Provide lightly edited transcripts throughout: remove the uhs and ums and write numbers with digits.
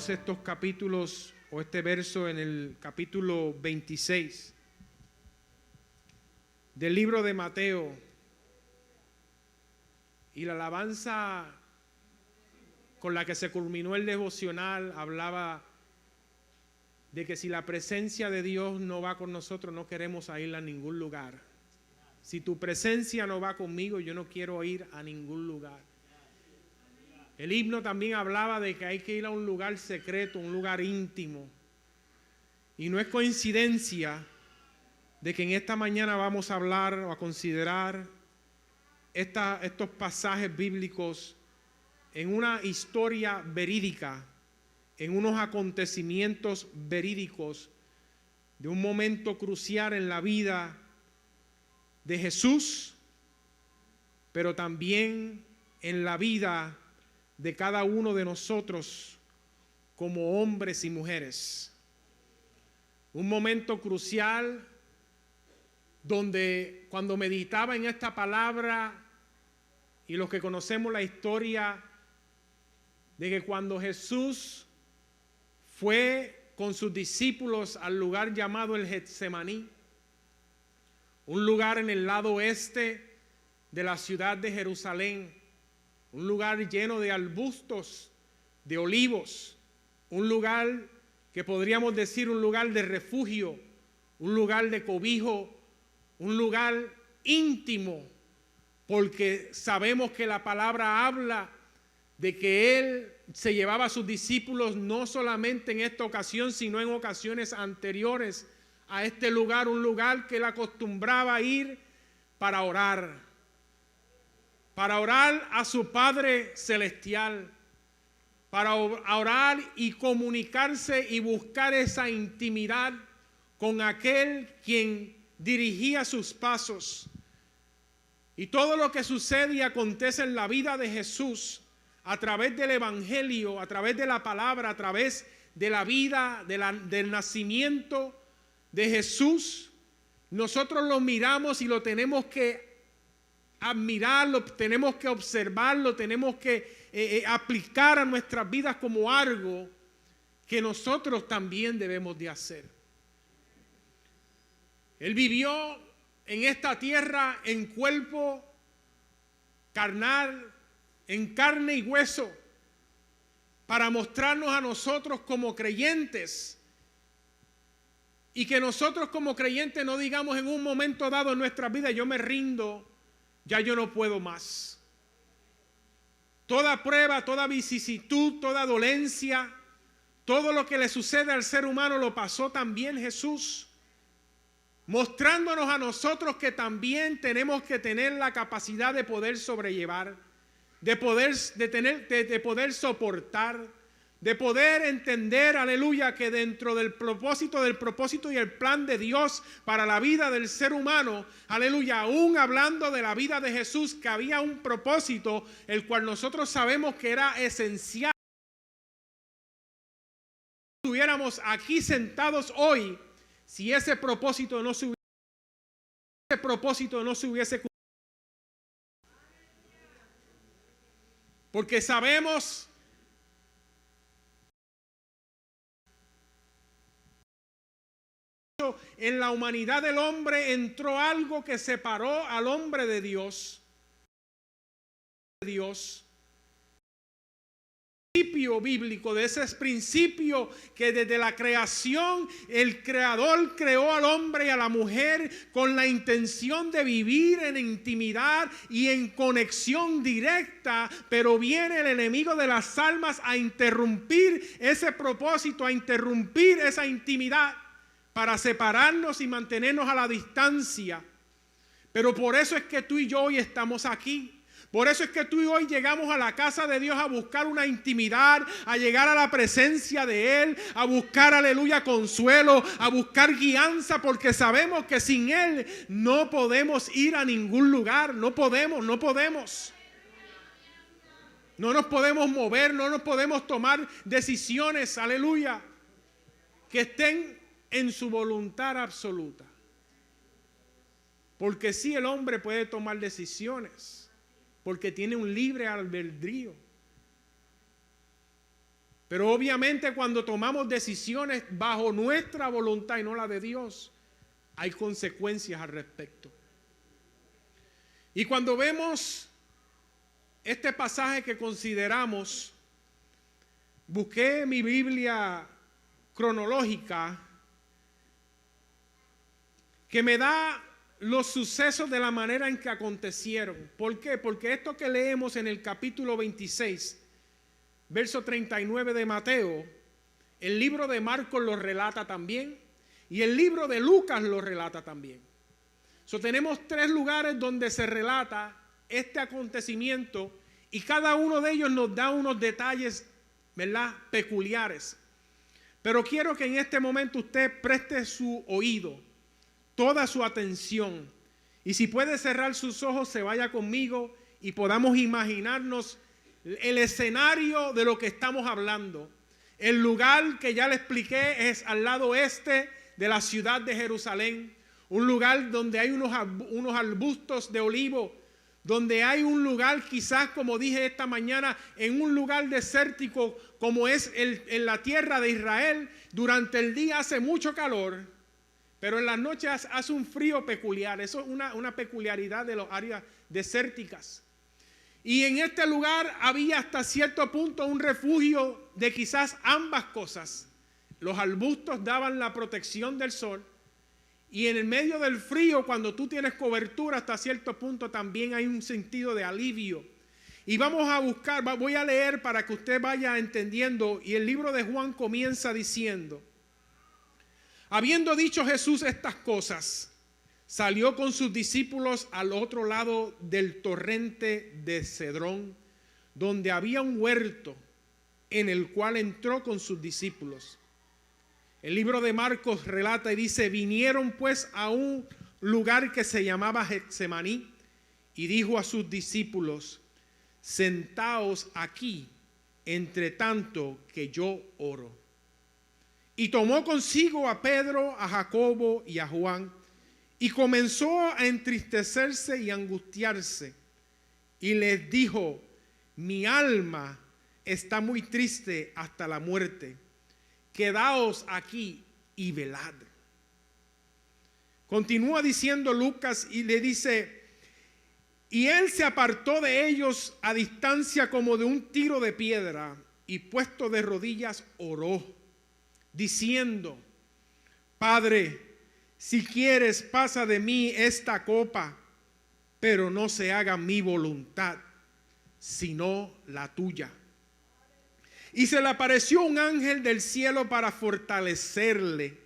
leamos estos capítulos o este verso en el capítulo 26 del libro de Mateo. Y la alabanza con la que se culminó el devocional hablaba de que si la presencia de Dios no va con nosotros, no queremos ir a ningún lugar. Si tu presencia no va conmigo, yo no quiero ir a ningún lugar. El himno también hablaba de que hay que ir a un lugar secreto, un lugar íntimo. Y no es coincidencia de que en esta mañana vamos a hablar o a considerar estos pasajes bíblicos en una historia verídica, en unos acontecimientos verídicos de un momento crucial en la vida de Jesús, pero también en la vida de cada uno de nosotros como hombres y mujeres. Un momento crucial donde cuando meditaba en esta palabra y los que conocemos la historia de que cuando Jesús fue con sus discípulos al lugar llamado el Getsemaní, un lugar en el lado oeste de la ciudad de Jerusalén, un lugar lleno de arbustos, de olivos, un lugar que podríamos decir un lugar de refugio, un lugar de cobijo, un lugar íntimo, porque sabemos que la palabra habla de que Él se llevaba a sus discípulos no solamente en esta ocasión, sino en ocasiones anteriores a este lugar, un lugar que Él acostumbraba a ir para orar a su Padre Celestial, para orar y comunicarse y buscar esa intimidad con aquel quien dirigía sus pasos. Y todo lo que sucede y acontece en la vida de Jesús a través del Evangelio, a través de la palabra, a través de la vida, del nacimiento de Jesús, nosotros lo miramos y lo tenemos que admirarlo, tenemos que observarlo, tenemos que aplicar a nuestras vidas como algo que nosotros también debemos de hacer. Él vivió en esta tierra en cuerpo carnal, en carne y hueso, para mostrarnos a nosotros como creyentes, y que nosotros como creyentes no digamos en un momento dado en nuestra vida: yo me rindo, ya yo no puedo más. Toda prueba, toda vicisitud, toda dolencia, todo lo que le sucede al ser humano lo pasó también Jesús, mostrándonos a nosotros que también tenemos que tener la capacidad de poder sobrellevar, de poder soportar, de poder entender, aleluya, que dentro del propósito y el plan de Dios para la vida del ser humano, aleluya, aún hablando de la vida de Jesús, que había un propósito, el cual nosotros sabemos que era esencial. Si estuviéramos aquí sentados hoy, si ese propósito no se hubiese cumplido. Porque sabemos en la humanidad del hombre entró algo que separó al hombre de Dios. Principio bíblico, de ese principio que desde la creación el Creador creó al hombre y a la mujer con la intención de vivir en intimidad y en conexión directa, pero viene el enemigo de las almas a interrumpir ese propósito, a interrumpir esa intimidad para separarnos y mantenernos a la distancia. Pero por eso es que tú y yo hoy estamos aquí. Por eso es que tú y hoy llegamos a la casa de Dios a buscar una intimidad, a llegar a la presencia de Él, a buscar, aleluya, consuelo, a buscar guianza, porque sabemos que sin Él no podemos ir a ningún lugar, no podemos. No nos podemos mover, no nos podemos tomar decisiones, aleluya, que estén en su voluntad absoluta. Porque sí, el hombre puede tomar decisiones, porque tiene un libre albedrío. Pero obviamente cuando tomamos decisiones bajo nuestra voluntad y no la de Dios, hay consecuencias al respecto. Y cuando vemos este pasaje que consideramos, busqué mi Biblia cronológica que me da los sucesos de la manera en que acontecieron. ¿Por qué? Porque esto que leemos en el capítulo 26, verso 39 de Mateo, el libro de Marcos lo relata también y el libro de Lucas lo relata también. Tenemos 3 lugares donde se relata este acontecimiento y cada uno de ellos nos da unos detalles, ¿verdad?, peculiares. Pero quiero que en este momento usted preste su oído, toda su atención, y si puede cerrar sus ojos, se vaya conmigo y podamos imaginarnos el escenario de lo que estamos hablando. El lugar que ya le expliqué es al lado este de la ciudad de Jerusalén, un lugar donde hay unos arbustos de olivo, donde hay un lugar, quizás como dije esta mañana, en un lugar desértico como es en la tierra de Israel. Durante el día hace mucho calor, pero en las noches hace un frío peculiar. Eso es una peculiaridad de las áreas desérticas. Y en este lugar había hasta cierto punto un refugio de quizás ambas cosas. Los arbustos daban la protección del sol, y en el medio del frío, cuando tú tienes cobertura hasta cierto punto, también hay un sentido de alivio. Y vamos a buscar, voy a leer para que usted vaya entendiendo. Y el libro de Juan comienza diciendo: habiendo dicho Jesús estas cosas, salió con sus discípulos al otro lado del torrente de Cedrón, donde había un huerto, en el cual entró con sus discípulos. El libro de Marcos relata y dice: vinieron pues a un lugar que se llamaba Getsemaní, y dijo a sus discípulos: sentaos aquí, entre tanto que yo oro. Y tomó consigo a Pedro, a Jacobo y a Juan, y comenzó a entristecerse y angustiarse, y les dijo: mi alma está muy triste hasta la muerte. Quedaos aquí y velad. Continúa diciendo Lucas y le dice: y él se apartó de ellos a distancia como de un tiro de piedra, y puesto de rodillas oró, diciendo: Padre, si quieres, pasa de mí esta copa, pero no se haga mi voluntad, sino la tuya. Y se le apareció un ángel del cielo para fortalecerle,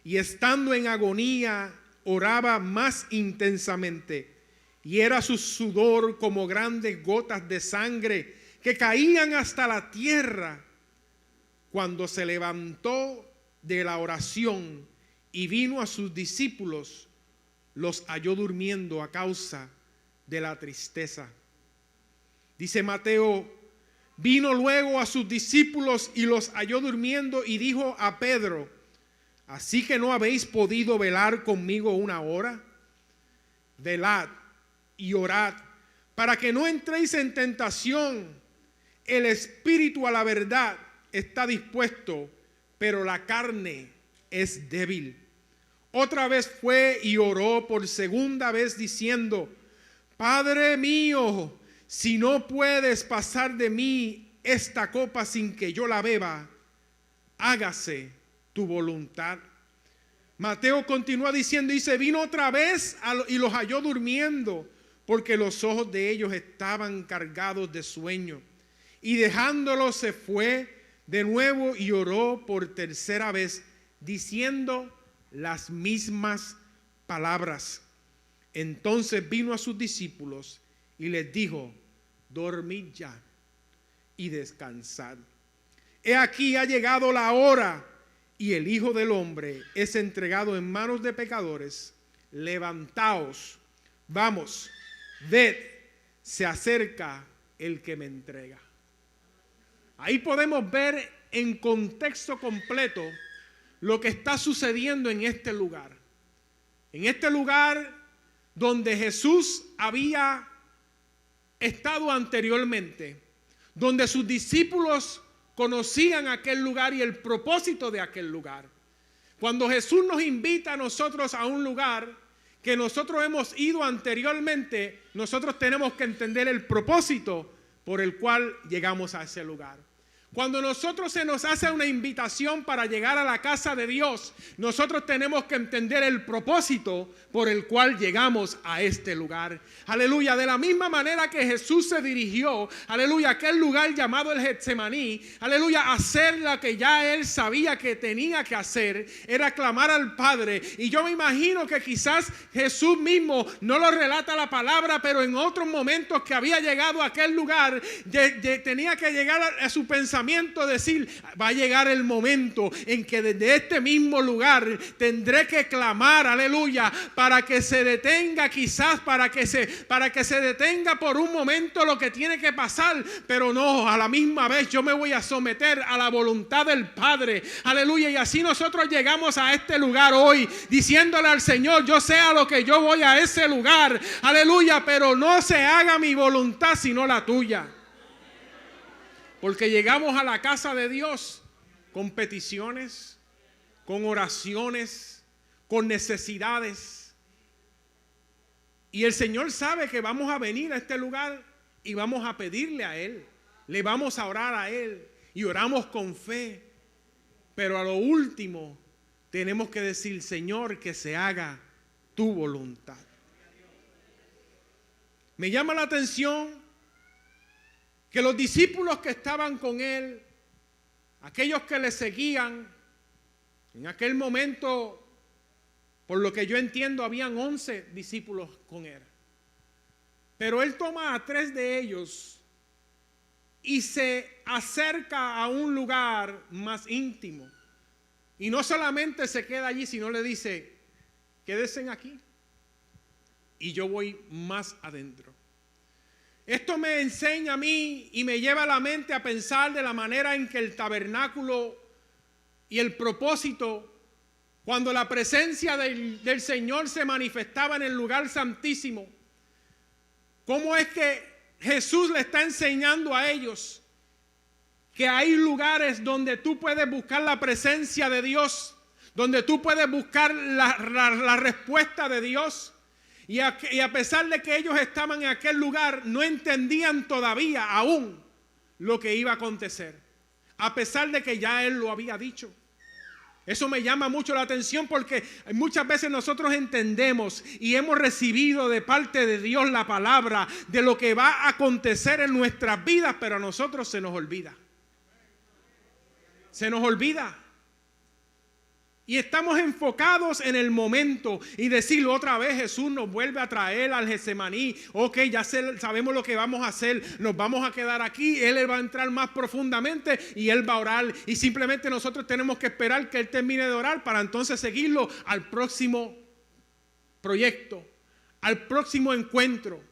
y estando en agonía oraba más intensamente, y era su sudor como grandes gotas de sangre que caían hasta la tierra. Cuando se levantó de la oración y vino a sus discípulos, los halló durmiendo a causa de la tristeza. Dice Mateo: vino luego a sus discípulos y los halló durmiendo, y dijo a Pedro: ¿así que no habéis podido velar conmigo una hora? Velad y orad, para que no entréis en tentación. El espíritu a la verdad está dispuesto, pero la carne es débil. Otra vez fue y oró por segunda vez, diciendo: Padre mío, si no puedes pasar de mí esta copa sin que yo la beba, hágase tu voluntad. Mateo continúa diciendo, dice: vino otra vez y los halló durmiendo, porque los ojos de ellos estaban cargados de sueño. Y dejándolos se fue de nuevo y oró por tercera vez, diciendo las mismas palabras. Entonces vino a sus discípulos y les dijo: dormid ya y descansad. He aquí ha llegado la hora, y el Hijo del Hombre es entregado en manos de pecadores. Levantaos, vamos, ved, se acerca el que me entrega. Ahí podemos ver en contexto completo lo que está sucediendo en este lugar. En este lugar donde Jesús había estado anteriormente, donde sus discípulos conocían aquel lugar y el propósito de aquel lugar. Cuando Jesús nos invita a nosotros a un lugar que nosotros hemos ido anteriormente, nosotros tenemos que entender el propósito por el cual llegamos a ese lugar. Cuando nosotros se nos hace una invitación para llegar a la casa de Dios, nosotros tenemos que entender el propósito por el cual llegamos a este lugar. Aleluya, de la misma manera que Jesús se dirigió, aleluya, a aquel lugar llamado el Getsemaní, aleluya, a hacer lo que ya él sabía que tenía que hacer, era clamar al Padre. Y yo me imagino que quizás Jesús mismo no lo relata la palabra, pero en otros momentos que había llegado a aquel lugar, tenía que llegar a su pensamiento, decir, va a llegar el momento en que desde este mismo lugar tendré que clamar, aleluya, para que se detenga, quizás para que se detenga por un momento lo que tiene que pasar, pero no, a la misma vez yo me voy a someter a la voluntad del Padre, aleluya. Y así nosotros llegamos a este lugar hoy diciéndole al Señor, yo sé a lo que yo voy a ese lugar, aleluya, pero no se haga mi voluntad sino la tuya. Porque llegamos a la casa de Dios con peticiones, con oraciones, con necesidades. Y el Señor sabe que vamos a venir a este lugar y vamos a pedirle a Él. Le vamos a orar a Él y oramos con fe. Pero a lo último tenemos que decir, Señor, que se haga tu voluntad. Me llama la atención que los discípulos que estaban con él, aquellos que le seguían, en aquel momento, por lo que yo entiendo, habían 11 discípulos con él. Pero él toma a 3 de ellos y se acerca a un lugar más íntimo. Y no solamente se queda allí, sino le dice, quédense aquí y yo voy más adentro. Esto me enseña a mí y me lleva a la mente a pensar de la manera en que el tabernáculo y el propósito, cuando la presencia del Señor se manifestaba en el lugar santísimo, cómo es que Jesús le está enseñando a ellos que hay lugares donde tú puedes buscar la presencia de Dios, donde tú puedes buscar la respuesta de Dios. Y a pesar de que ellos estaban en aquel lugar, no entendían todavía aún lo que iba a acontecer, a pesar de que ya Él lo había dicho. Eso me llama mucho la atención porque muchas veces nosotros entendemos y hemos recibido de parte de Dios la palabra de lo que va a acontecer en nuestras vidas, pero a nosotros se nos olvida. Se nos olvida. Y estamos enfocados en el momento y decirlo otra vez, Jesús nos vuelve a traer al Getsemaní. Ok, ya sabemos lo que vamos a hacer, nos vamos a quedar aquí, Él va a entrar más profundamente y Él va a orar. Y simplemente nosotros tenemos que esperar que Él termine de orar para entonces seguirlo al próximo proyecto, al próximo encuentro,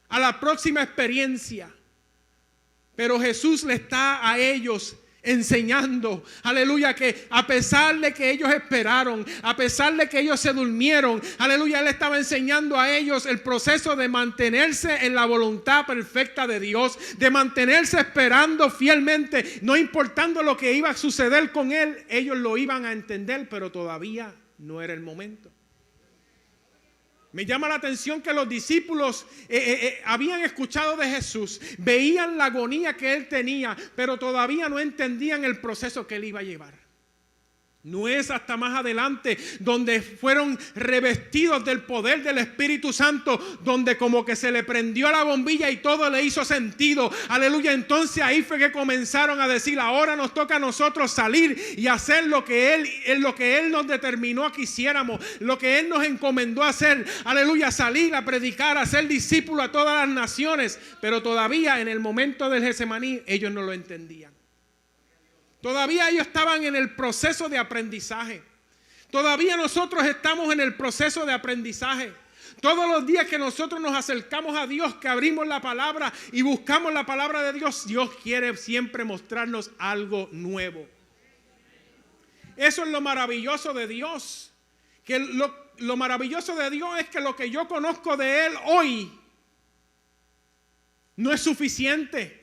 a la próxima experiencia. Pero Jesús le está a ellos enseñando, aleluya, que a pesar de que ellos esperaron, a pesar de que ellos se durmieron, aleluya, Él estaba enseñando a ellos el proceso de mantenerse en la voluntad perfecta de Dios, de mantenerse esperando fielmente, no importando lo que iba a suceder con Él, ellos lo iban a entender, pero todavía no era el momento. Me llama la atención que los discípulos habían escuchado de Jesús, veían la agonía que Él tenía, pero todavía no entendían el proceso que Él iba a llevar. No es hasta más adelante donde fueron revestidos del poder del Espíritu Santo, donde como que se le prendió la bombilla y todo le hizo sentido. Aleluya, entonces ahí fue que comenzaron a decir, ahora nos toca a nosotros salir y hacer lo que Él nos determinó a que hiciéramos, lo que Él nos encomendó a hacer. Aleluya, salir a predicar, a ser discípulo a todas las naciones. Pero todavía en el momento del Getsemaní ellos no lo entendían. Todavía ellos estaban en el proceso de aprendizaje. Todavía nosotros estamos en el proceso de aprendizaje. Todos los días que nosotros nos acercamos a Dios, que abrimos la palabra y buscamos la palabra de Dios, Dios quiere siempre mostrarnos algo nuevo. Eso es lo maravilloso de Dios. Que lo maravilloso de Dios es que lo que yo conozco de Él hoy no es suficiente.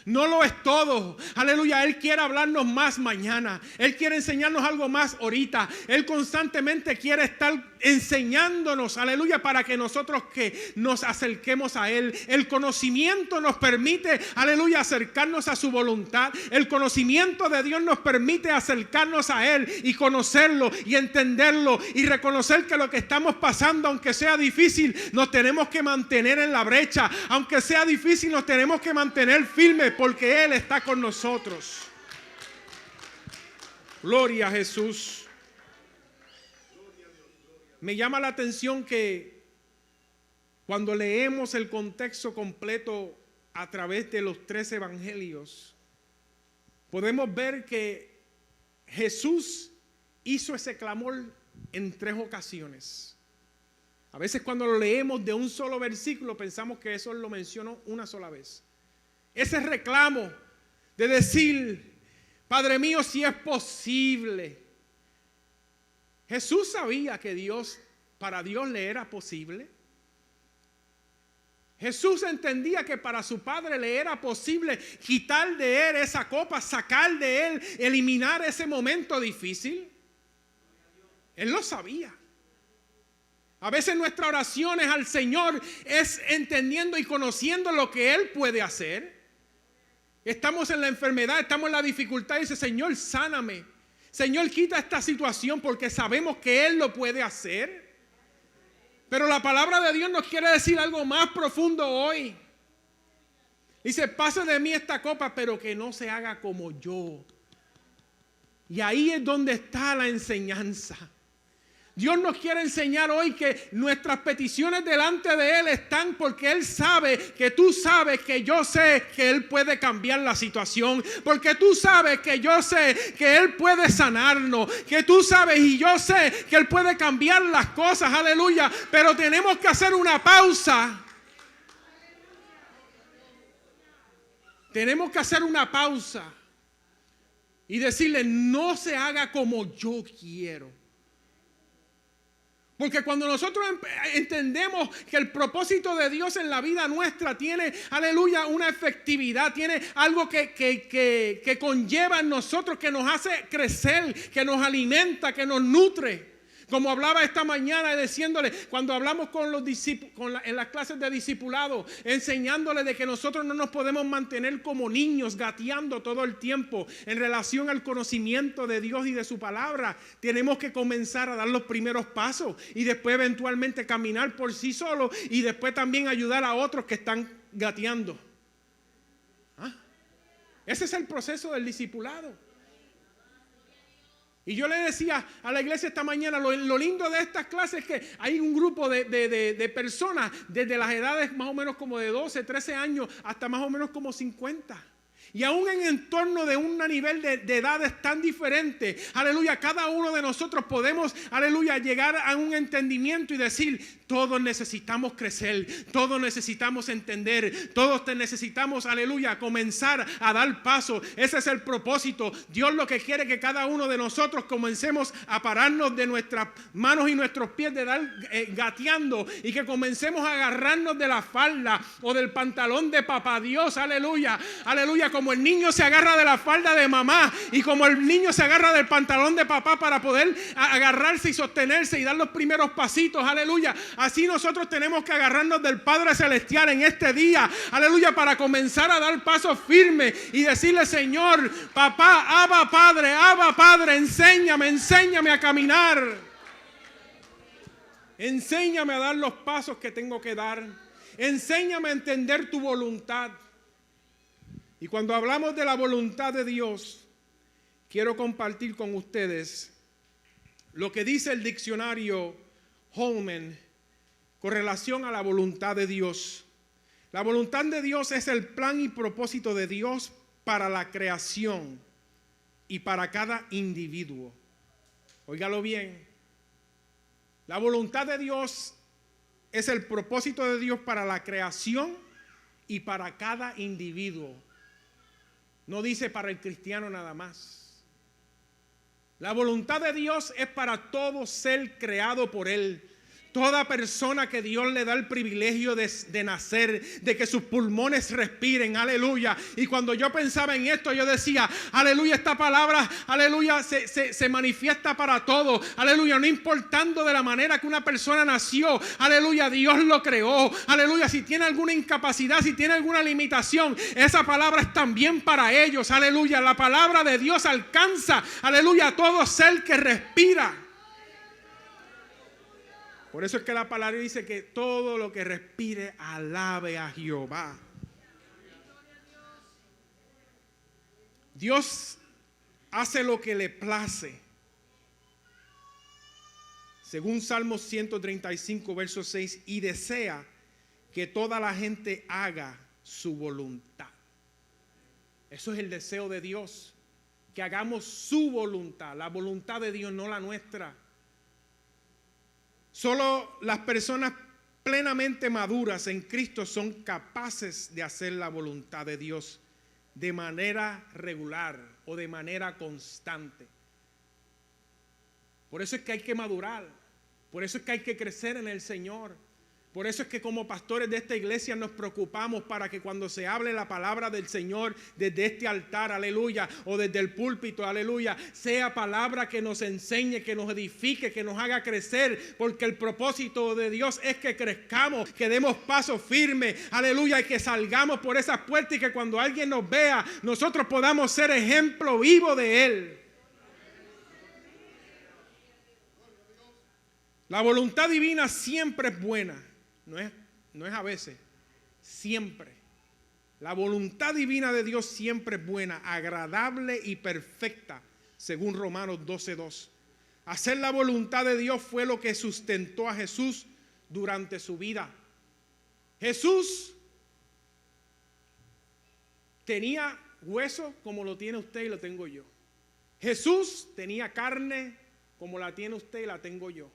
No lo es todo. Aleluya. Él quiere hablarnos más mañana. Él quiere enseñarnos algo más ahorita. Él constantemente quiere estar enseñándonos. Aleluya. Para que nosotros que nos acerquemos a Él. El conocimiento nos permite, aleluya, acercarnos a su voluntad. El conocimiento de Dios nos permite acercarnos a Él y conocerlo y entenderlo y reconocer que lo que estamos pasando, aunque sea difícil, nos tenemos que mantener en la brecha. Aunque sea difícil, nos tenemos que mantener firmes, porque Él está con nosotros. Gloria a Jesús. Me llama la atención que cuando leemos el contexto completo a través de los 3 evangelios, podemos ver que Jesús hizo ese clamor en 3 ocasiones. A veces cuando lo leemos de un solo versículo pensamos que eso lo mencionó una sola vez. Ese reclamo de decir, Padre mío, si es posible. Jesús sabía que para Dios le era posible. Jesús entendía que para su Padre le era posible quitar de él esa copa, sacar de él, eliminar ese momento difícil. Él lo sabía. A veces nuestras oraciones al Señor es entendiendo y conociendo lo que Él puede hacer. Estamos en la enfermedad, estamos en la dificultad y dice, Señor, sáname. Señor, quita esta situación porque sabemos que Él lo puede hacer. Pero la palabra de Dios nos quiere decir algo más profundo hoy. Dice, pase de mí esta copa, pero que no se haga como yo. Y ahí es donde está la enseñanza. Dios nos quiere enseñar hoy que nuestras peticiones delante de Él están porque Él sabe que tú sabes que yo sé que Él puede cambiar la situación. Porque tú sabes que yo sé que Él puede sanarnos. Que tú sabes y yo sé que Él puede cambiar las cosas. Aleluya. Pero tenemos que hacer una pausa. Tenemos que hacer una pausa. Y decirle, no se haga como yo quiero. Porque cuando nosotros entendemos que el propósito de Dios en la vida nuestra tiene, aleluya, una efectividad, tiene algo que conlleva en nosotros, que nos hace crecer, que nos alimenta, que nos nutre. Como hablaba esta mañana diciéndole, cuando hablamos con los discípulos, en las clases de discipulado, enseñándole de que nosotros no nos podemos mantener como niños gateando todo el tiempo en relación al conocimiento de Dios y de su palabra. Tenemos que comenzar a dar los primeros pasos y después eventualmente caminar por sí solos y después también ayudar a otros que están gateando. Ese es el proceso del discipulado. Y yo le decía a la iglesia esta mañana, lo lindo de estas clases es que hay un grupo de personas desde las edades más o menos como de 12, 13 años hasta más o menos como 50. Y aún en entorno de un nivel de edades tan diferentes, aleluya, cada uno de nosotros podemos, aleluya, llegar a un entendimiento y decir, todos necesitamos crecer, todos necesitamos entender, todos necesitamos, aleluya, comenzar a dar paso. Ese es el propósito. Dios lo que quiere que cada uno de nosotros comencemos a pararnos de nuestras manos y nuestros pies de dar gateando y que comencemos a agarrarnos de la falda o del pantalón de papá Dios, aleluya, aleluya, como el niño se agarra de la falda de mamá y como el niño se agarra del pantalón de papá para poder agarrarse y sostenerse y dar los primeros pasitos, aleluya. Así nosotros tenemos que agarrarnos del Padre Celestial en este día, aleluya, para comenzar a dar pasos firmes y decirle, Señor, papá, Abba Padre, enséñame a caminar. Enséñame a dar los pasos que tengo que dar. Enséñame a entender tu voluntad. Y cuando hablamos de la voluntad de Dios, quiero compartir con ustedes lo que dice el diccionario Holman con relación a la voluntad de Dios. La voluntad de Dios es el plan y propósito de Dios para la creación y para cada individuo. Óigalo bien. La voluntad de Dios es el propósito de Dios para la creación y para cada individuo. No dice para el cristiano nada más. La voluntad de Dios es para todo ser creado por Él. Toda persona que Dios le da el privilegio de nacer, de que sus pulmones respiren, aleluya. Y cuando yo pensaba en esto, yo decía, aleluya, esta palabra, aleluya, se manifiesta para todo, aleluya, no importando de la manera que una persona nació, aleluya, Dios lo creó, aleluya. Si tiene alguna incapacidad, si tiene alguna limitación, esa palabra es también para ellos, aleluya. La palabra de Dios alcanza, aleluya, a todo ser que respira. Por eso es que la palabra dice que todo lo que respire alabe a Jehová. Dios hace lo que le place. Según Salmos 135, verso 6, y desea que toda la gente haga su voluntad. Eso es el deseo de Dios, que hagamos su voluntad, la voluntad de Dios, no la nuestra. Solo las personas plenamente maduras en Cristo son capaces de hacer la voluntad de Dios de manera regular o de manera constante. Por eso es que hay que madurar, por eso es que hay que crecer en el Señor. Por eso es que como pastores de esta iglesia nos preocupamos para que cuando se hable la palabra del Señor desde este altar, aleluya, o desde el púlpito, aleluya, sea palabra que nos enseñe, que nos edifique, que nos haga crecer, porque el propósito de Dios es que crezcamos, que demos paso firme, aleluya, y que salgamos por esas puertas y que cuando alguien nos vea, nosotros podamos ser ejemplo vivo de Él. La voluntad divina siempre es buena. No es a veces, siempre. La voluntad divina de Dios siempre es buena, agradable y perfecta, según Romanos 12:2. Hacer la voluntad de Dios fue lo que sustentó a Jesús durante su vida. Jesús tenía hueso como lo tiene usted y lo tengo yo. Jesús tenía carne como la tiene usted y la tengo yo.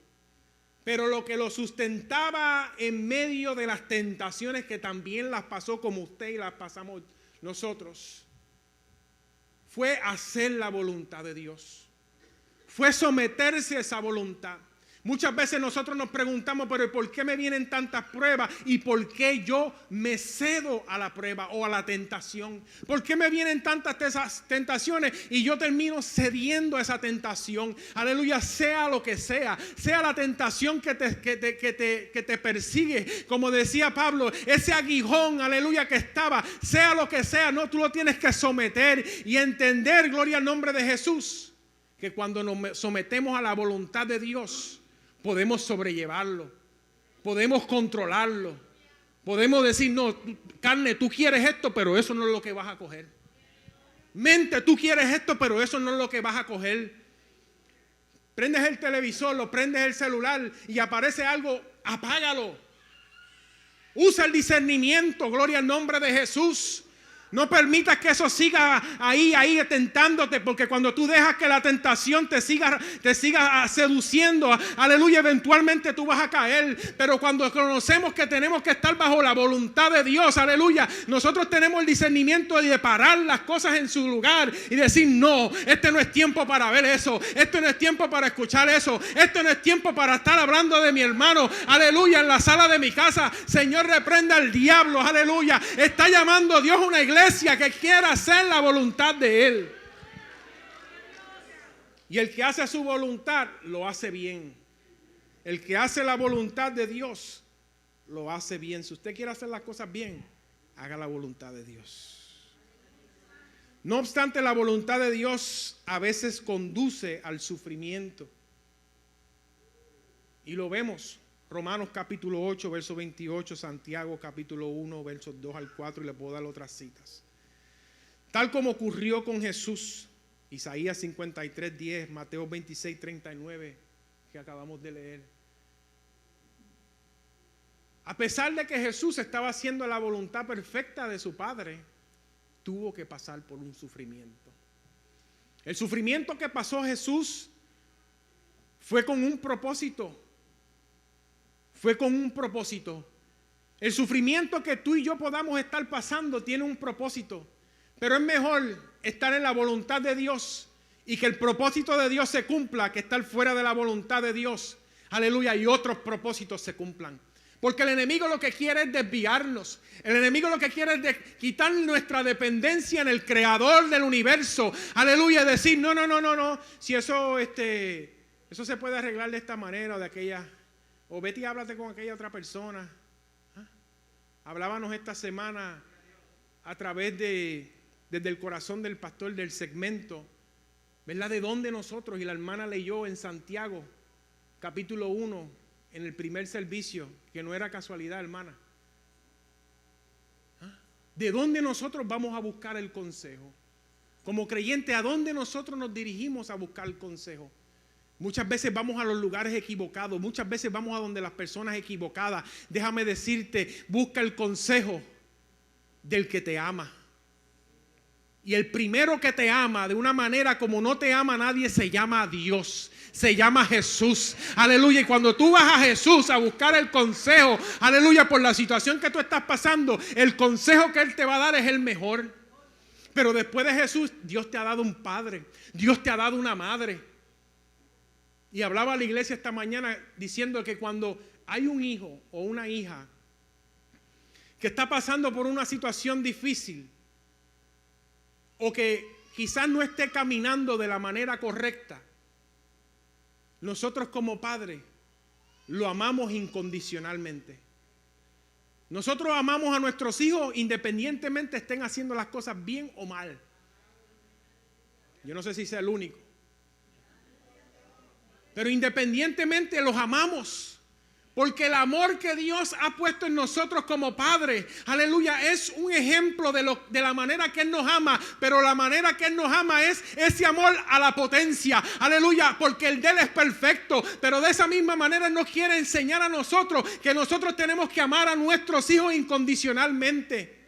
Pero lo que lo sustentaba en medio de las tentaciones que también las pasó como usted y las pasamos nosotros, fue hacer la voluntad de Dios. Fue someterse a esa voluntad. Muchas veces nosotros nos preguntamos, pero ¿por qué me vienen tantas pruebas? ¿Y por qué yo me cedo a la prueba o a la tentación? ¿Por qué me vienen tantas tentaciones y yo termino cediendo a esa tentación? Aleluya, sea lo que sea la tentación que te persigue, como decía Pablo, ese aguijón, aleluya, que estaba, sea lo que sea, no, tú lo tienes que someter y entender, gloria al nombre de Jesús, que cuando nos sometemos a la voluntad de Dios, podemos sobrellevarlo, podemos controlarlo, podemos decir, no, carne, tú quieres esto, pero eso no es lo que vas a coger. Mente, tú quieres esto, pero eso no es lo que vas a coger. Prendes el televisor, lo prendes el celular y aparece algo, apágalo. Usa el discernimiento, gloria al nombre de Jesús. No permitas que eso siga ahí tentándote, porque cuando tú dejas que la tentación te siga seduciendo, aleluya, eventualmente tú vas a caer. Pero cuando conocemos que tenemos que estar bajo la voluntad de Dios, aleluya, nosotros tenemos el discernimiento de parar las cosas en su lugar y decir, no, este no es tiempo para ver eso, este no es tiempo para escuchar eso, este no es tiempo para estar hablando de mi hermano, aleluya, en la sala de mi casa. Señor, reprenda al diablo, aleluya. Está llamando Dios a una iglesia que quiera hacer la voluntad de Él. Y el que hace su voluntad lo hace bien. El que hace la voluntad de Dios lo hace bien. Si usted quiere hacer las cosas bien, haga la voluntad de Dios. No obstante, la voluntad de Dios a veces conduce al sufrimiento. Y lo vemos. Romanos capítulo 8, verso 28, Santiago capítulo 1, versos 2 al 4, y le puedo dar otras citas. Tal como ocurrió con Jesús, Isaías 53, 10, Mateo 26, 39, que acabamos de leer. A pesar de que Jesús estaba haciendo la voluntad perfecta de su Padre, tuvo que pasar por un sufrimiento. El sufrimiento que pasó Jesús fue con un propósito. Fue con un propósito. El sufrimiento que tú y yo podamos estar pasando tiene un propósito. Pero es mejor estar en la voluntad de Dios y que el propósito de Dios se cumpla que estar fuera de la voluntad de Dios. aleluya, y otros propósitos se cumplan. Porque el enemigo lo que quiere es desviarnos. El enemigo lo que quiere es quitar nuestra dependencia en el creador del universo. Aleluya, decir, no. Si eso se puede arreglar de esta manera o de aquella. O vete y háblate con aquella otra persona. Hablábamos esta semana a través desde el corazón del pastor del segmento, ¿verdad? De dónde nosotros, y la hermana leyó en Santiago, capítulo 1, en el primer servicio, que no era casualidad, hermana. ¿De dónde nosotros vamos a buscar el consejo? Como creyentes, ¿a dónde nosotros nos dirigimos a buscar el consejo? Muchas veces vamos a los lugares equivocados, muchas veces vamos a donde las personas equivocadas. Déjame decirte, busca el consejo del que te ama. Y el primero que te ama de una manera como no te ama nadie se llama Dios, se llama Jesús. Aleluya. Y cuando tú vas a Jesús a buscar el consejo, aleluya, por la situación que tú estás pasando, el consejo que Él te va a dar es el mejor. Pero después de Jesús, Dios te ha dado un padre, Dios te ha dado una madre. Y hablaba a la iglesia esta mañana diciendo que cuando hay un hijo o una hija que está pasando por una situación difícil, o que quizás no esté caminando de la manera correcta, nosotros como padres lo amamos incondicionalmente. Nosotros amamos a nuestros hijos independientemente estén haciendo las cosas bien o mal. Yo no sé si sea el único, pero independientemente los amamos. Porque el amor que Dios ha puesto en nosotros como padres, aleluya, es un ejemplo de la manera que Él nos ama. Pero la manera que Él nos ama es ese amor a la potencia, aleluya, porque el de Él es perfecto. Pero de esa misma manera Él nos quiere enseñar a nosotros que nosotros tenemos que amar a nuestros hijos incondicionalmente.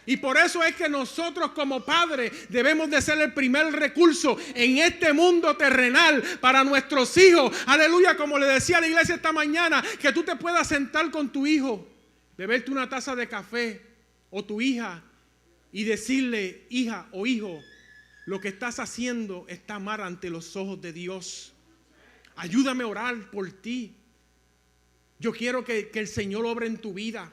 Y por eso es que nosotros como padres debemos de ser el primer recurso en este mundo terrenal para nuestros hijos. Aleluya, como le decía a la iglesia esta mañana, que tú te puedas sentar con tu hijo, beberte una taza de café o tu hija y decirle, hija o hijo, lo que estás haciendo está mal ante los ojos de Dios. Ayúdame a orar por ti. Yo quiero que el Señor obre en tu vida.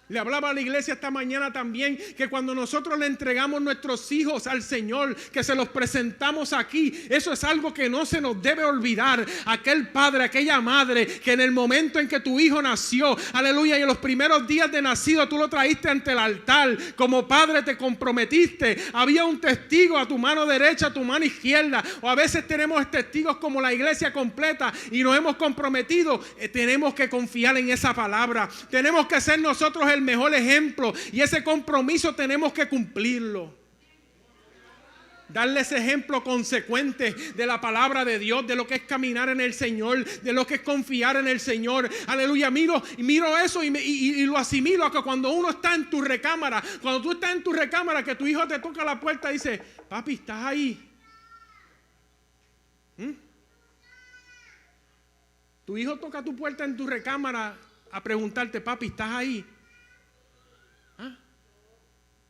Le hablaba a la iglesia esta mañana también que cuando nosotros le entregamos nuestros hijos al Señor, que se los presentamos aquí, eso es algo que no se nos debe olvidar. Aquel padre, aquella madre que en el momento en que tu hijo nació, aleluya, y en los primeros días de nacido tú lo traíste ante el altar, como padre te comprometiste, había un testigo a tu mano derecha, a tu mano izquierda, o a veces tenemos testigos como la iglesia completa y nos hemos comprometido. Tenemos que confiar en esa palabra, tenemos que ser nosotros el mejor ejemplo y ese compromiso tenemos que cumplirlo. Darle ese ejemplo consecuente de la palabra de Dios, de lo que es caminar en el Señor, de lo que es confiar en el Señor. Aleluya, miro eso y lo asimilo a que cuando uno está en tu recámara, cuando tú estás en tu recámara, que tu hijo te toca la puerta y dice, papi, ¿estás ahí? Tu hijo toca tu puerta en tu recámara a preguntarte, papi, ¿estás ahí?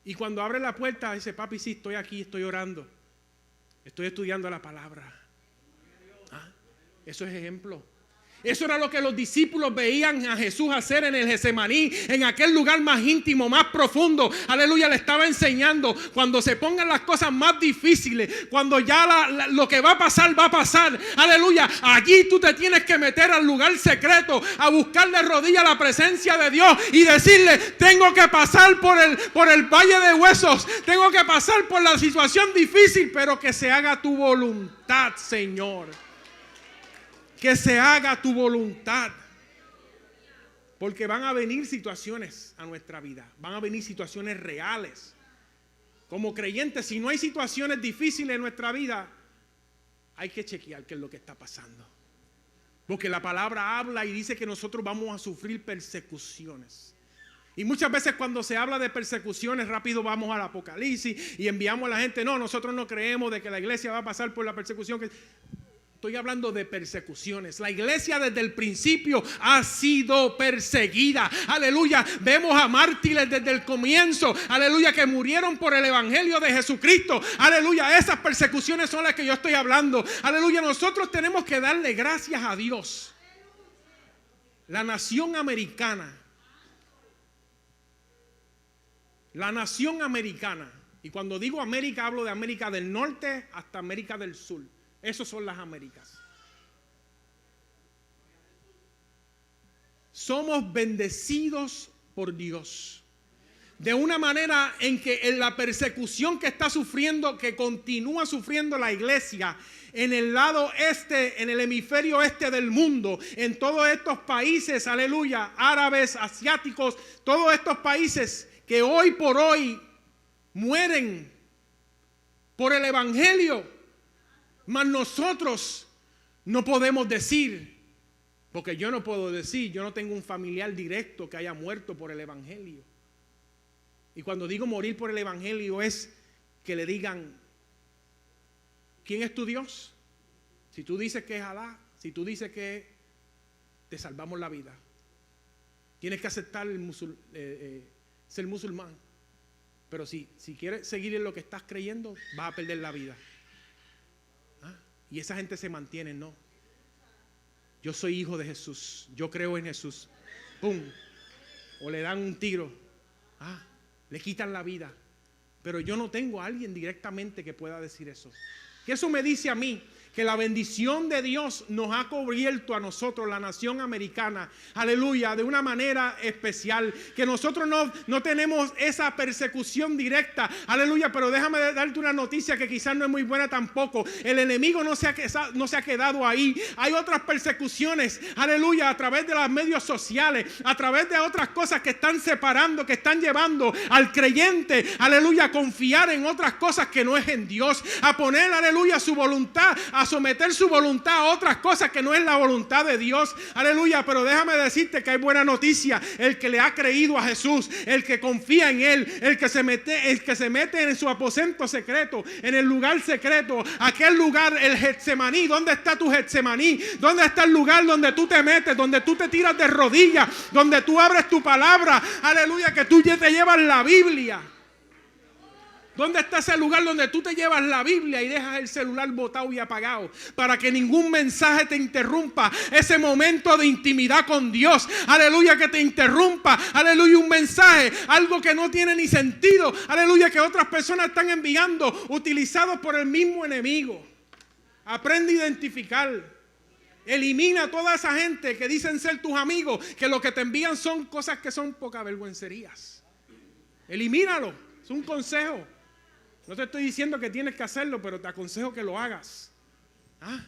Y cuando abre la puerta dice, papi, sí, estoy aquí, estoy orando, estoy estudiando la palabra. Eso es ejemplo. Eso era lo que los discípulos veían a Jesús hacer en el Getsemaní, en aquel lugar más íntimo, más profundo. Aleluya, le estaba enseñando, cuando se pongan las cosas más difíciles, cuando ya lo que va a pasar, aleluya, allí tú te tienes que meter al lugar secreto, a buscar de rodillas la presencia de Dios y decirle, tengo que pasar por el valle de huesos, tengo que pasar por la situación difícil, pero que se haga tu voluntad, Señor. Que se haga tu voluntad. Porque van a venir situaciones a nuestra vida. Van a venir situaciones reales. Como creyentes, si no hay situaciones difíciles en nuestra vida, hay que chequear qué es lo que está pasando. Porque la palabra habla y dice que nosotros vamos a sufrir persecuciones. Y muchas veces cuando se habla de persecuciones, rápido vamos al Apocalipsis y enviamos a la gente, no, nosotros no creemos de que la iglesia va a pasar por la persecución. Estoy hablando de persecuciones. La iglesia desde el principio ha sido perseguida. Aleluya. Vemos a mártires desde el comienzo. Aleluya. Que murieron por el evangelio de Jesucristo. Aleluya. Esas persecuciones son las que yo estoy hablando. Aleluya. Nosotros tenemos que darle gracias a Dios. La nación americana. La nación americana. Y cuando digo América, hablo de América del Norte hasta América del Sur. Esas son las Américas. Somos bendecidos por Dios. De una manera en que en la persecución que está sufriendo, que continúa sufriendo la iglesia en el lado este, en el hemisferio este del mundo, en todos estos países, aleluya, árabes, asiáticos, todos estos países que hoy por hoy mueren por el evangelio, mas nosotros no podemos decir, porque yo no puedo decir, yo no tengo un familiar directo que haya muerto por el evangelio. Y cuando digo morir por el evangelio es que le digan, ¿quién es tu Dios? Si tú dices que es Alá, si tú dices que te salvamos la vida, tienes que aceptar ser musulmán. Pero si quieres seguir en lo que estás creyendo, vas a perder la vida. ¿Ah? Y esa gente se mantiene, no. Yo soy hijo de Jesús, yo creo en Jesús. ¡Pum! O le dan un tiro. ¡Ah! Le quitan la vida. Pero yo no tengo a alguien directamente que pueda decir eso. Que eso me dice a mí que la bendición de Dios nos ha cubierto a nosotros, la nación americana, aleluya, de una manera especial, que nosotros no tenemos esa persecución directa, aleluya, pero déjame darte una noticia que quizás no es muy buena tampoco. El enemigo no se ha quedado ahí. Hay otras persecuciones, aleluya, a través de los medios sociales, a través de otras cosas que están separando, que están llevando al creyente, aleluya, a confiar en otras cosas que no es en Dios, a poner, aleluya, su voluntad, a someter su voluntad a otras cosas que no es la voluntad de Dios, aleluya. Pero déjame decirte que hay buena noticia. El que le ha creído a Jesús, el que confía en Él, el que se mete en su aposento secreto, en el lugar secreto, aquel lugar, el Getsemaní. ¿Dónde está tu Getsemaní? ¿Dónde está el lugar donde tú te metes, donde tú te tiras de rodillas, donde tú abres tu palabra, aleluya, que tú ya te llevas la Biblia? ¿Dónde está ese lugar donde tú te llevas la Biblia y dejas el celular botado y apagado para que ningún mensaje te interrumpa ese momento de intimidad con Dios? Aleluya, que te interrumpa, aleluya, un mensaje, algo que no tiene ni sentido, aleluya, que otras personas están enviando, utilizados por el mismo enemigo. Aprende a identificar. Elimina a toda esa gente que dicen ser tus amigos, que lo que te envían son cosas que son poca vergüencerías. Elimínalo, es un consejo. No te estoy diciendo que tienes que hacerlo, pero te aconsejo que lo hagas. ¿Ah?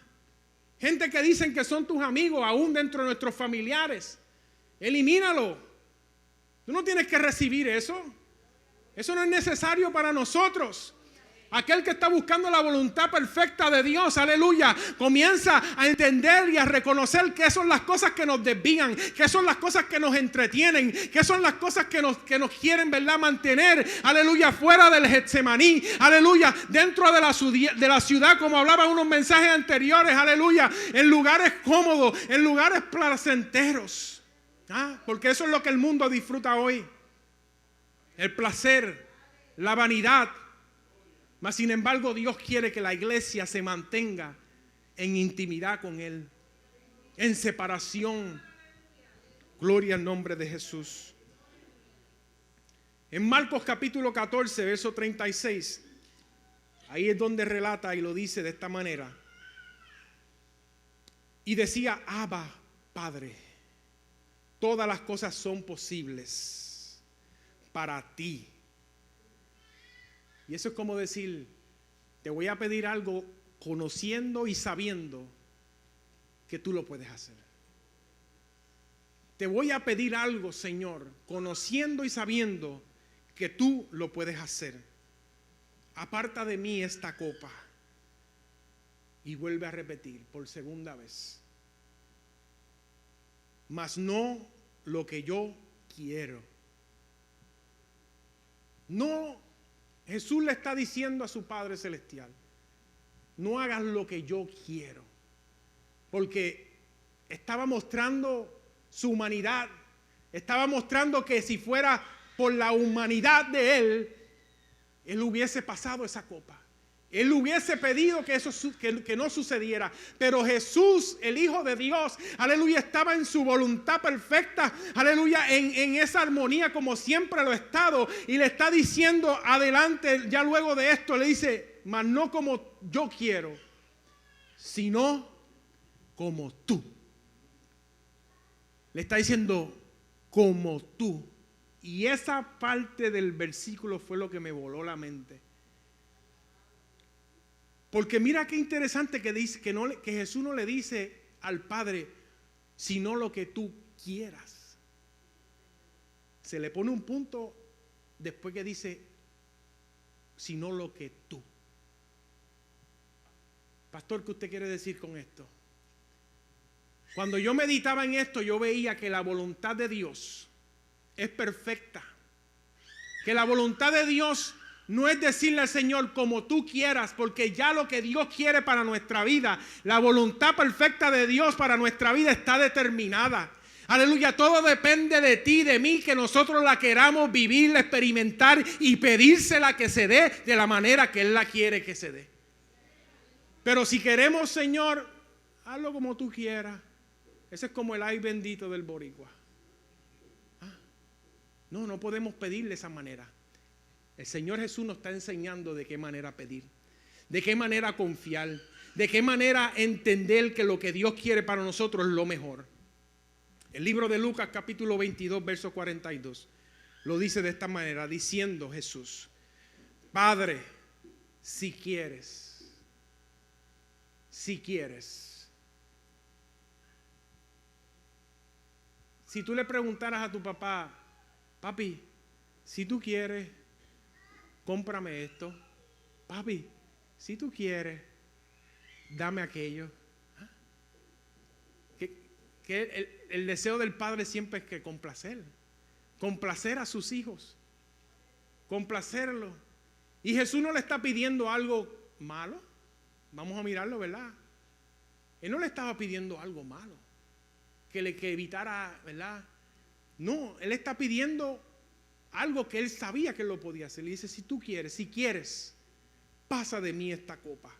Gente que dicen que son tus amigos, aún dentro de nuestros familiares. Elimínalo. Tú no tienes que recibir eso. Eso no es necesario para nosotros. Aquel que está buscando la voluntad perfecta de Dios, aleluya, comienza a entender y a reconocer que son las cosas que nos desvían, que son las cosas que nos entretienen, que son las cosas que nos quieren, ¿verdad?, mantener, aleluya, fuera del Getsemaní, aleluya, dentro de la ciudad, como hablaba en unos mensajes anteriores, aleluya, en lugares cómodos, en lugares placenteros. Porque eso es lo que el mundo disfruta hoy, el placer, la vanidad. Mas sin embargo, Dios quiere que la iglesia se mantenga en intimidad con Él, en separación. Gloria al nombre de Jesús. En Marcos capítulo 14, verso 36, ahí es donde relata y lo dice de esta manera. Y decía: Abba, Padre, todas las cosas son posibles para ti. Y eso es como decir: te voy a pedir algo conociendo y sabiendo que tú lo puedes hacer. Te voy a pedir algo, Señor, conociendo y sabiendo que tú lo puedes hacer. Aparta de mí esta copa. Y vuelve a repetir por segunda vez: mas no lo que yo quiero. No. Jesús le está diciendo a su Padre Celestial: no hagas lo que yo quiero. Porque estaba mostrando su humanidad. Estaba mostrando que si fuera por la humanidad de Él hubiese pasado esa copa. Él hubiese pedido que eso que no sucediera, pero Jesús, el Hijo de Dios, aleluya, estaba en su voluntad perfecta, aleluya, en esa armonía como siempre lo ha estado, y le está diciendo adelante, ya luego de esto, le dice, mas no como yo quiero, sino como tú. Le está diciendo, como tú. Y esa parte del versículo fue lo que me voló la mente. Porque mira qué interesante que dice que Jesús no le dice al Padre, sino lo que tú quieras. Se le pone un punto después que dice, sino lo que tú. Pastor, ¿qué usted quiere decir con esto? Cuando yo meditaba en esto, yo veía que la voluntad de Dios es perfecta. Que la voluntad de Dios no es decirle al Señor como tú quieras, porque ya lo que Dios quiere para nuestra vida, la voluntad perfecta de Dios para nuestra vida está determinada. Aleluya, todo depende de ti, de mí, que nosotros la queramos vivir, experimentar y pedírsela que se dé de la manera que Él la quiere que se dé. Pero si queremos, Señor, hazlo como tú quieras. Ese es como el ay bendito del boricua. No podemos pedirle de esa manera. El Señor Jesús nos está enseñando de qué manera pedir, de qué manera confiar, de qué manera entender que lo que Dios quiere para nosotros es lo mejor. El libro de Lucas capítulo 22 verso 42 lo dice de esta manera, diciendo Jesús, Padre, si quieres, si tú le preguntaras a tu papá, papi, si tú quieres, cómprame esto. Papi, si tú quieres, dame aquello. Que el deseo del padre siempre es que complacer a sus hijos, complacerlos. Y Jesús no le está pidiendo algo malo. Vamos a mirarlo, ¿verdad? Él no le estaba pidiendo algo malo, que evitara, ¿verdad? No, Él está pidiendo algo que Él sabía que Él lo podía hacer. Le dice, si quieres, pasa de mí esta copa,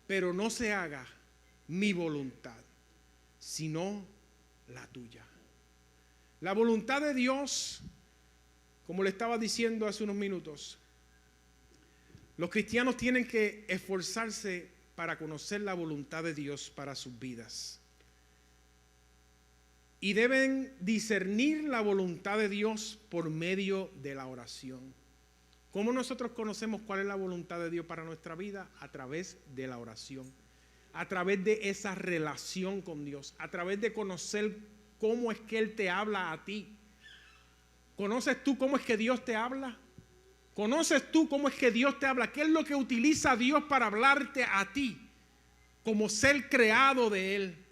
pero no se haga mi voluntad, sino la tuya. La voluntad de Dios, como le estaba diciendo hace unos minutos, los cristianos tienen que esforzarse para conocer la voluntad de Dios para sus vidas. Y deben discernir la voluntad de Dios por medio de la oración. ¿Cómo nosotros conocemos cuál es la voluntad de Dios para nuestra vida? A través de la oración, a través de esa relación con Dios, a través de conocer cómo es que Él te habla a ti. ¿Conoces tú cómo es que Dios te habla? ¿Conoces tú cómo es que Dios te habla? ¿Qué es lo que utiliza Dios para hablarte a ti? Como ser creado de Él,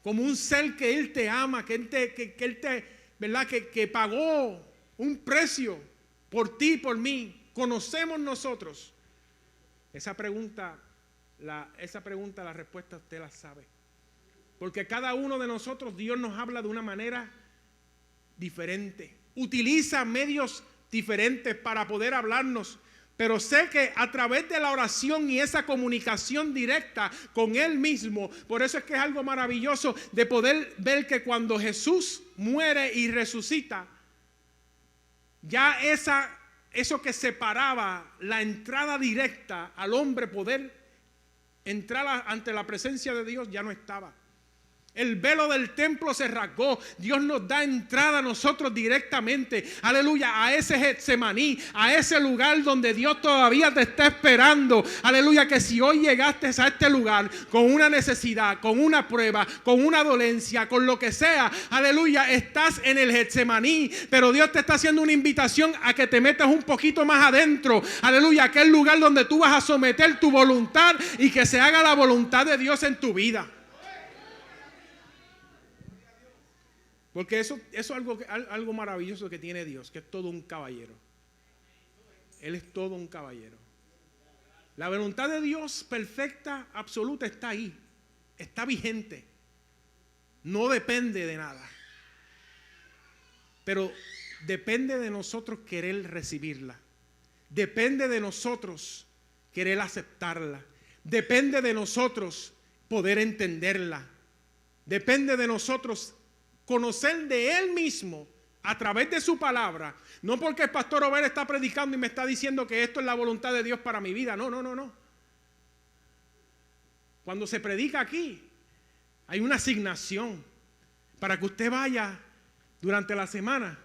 como un ser que Él te ama, que Él te, ¿verdad? Que pagó un precio por ti y por mí. ¿Conocemos nosotros? Esa pregunta, la respuesta usted la sabe. Porque cada uno de nosotros, Dios nos habla de una manera diferente. Utiliza medios diferentes para poder hablarnos. Pero sé que a través de la oración y esa comunicación directa con Él mismo, por eso es que es algo maravilloso de poder ver que cuando Jesús muere y resucita, ya eso que separaba la entrada directa al hombre poder entrar ante la presencia de Dios ya no estaba. El velo del templo se rasgó. Dios nos da entrada a nosotros directamente. Aleluya, a ese Getsemaní, a ese lugar donde Dios todavía te está esperando. Aleluya, que si hoy llegaste a este lugar con una necesidad, con una prueba, con una dolencia, con lo que sea, aleluya, estás en el Getsemaní. Pero Dios te está haciendo una invitación a que te metas un poquito más adentro. Aleluya, aquel lugar donde tú vas a someter tu voluntad y que se haga la voluntad de Dios en tu vida. Porque eso es algo maravilloso que tiene Dios, que es todo un caballero. Él es todo un caballero. La voluntad de Dios perfecta, absoluta, está ahí. Está vigente. No depende de nada. Pero depende de nosotros querer recibirla. Depende de nosotros querer aceptarla. Depende de nosotros poder entenderla. Depende de nosotros conocer de Él mismo a través de su palabra. No porque el pastor Obed está predicando y me está diciendo que esto es la voluntad de Dios para mi vida. No. Cuando se predica aquí, hay una asignación para que usted vaya durante la semana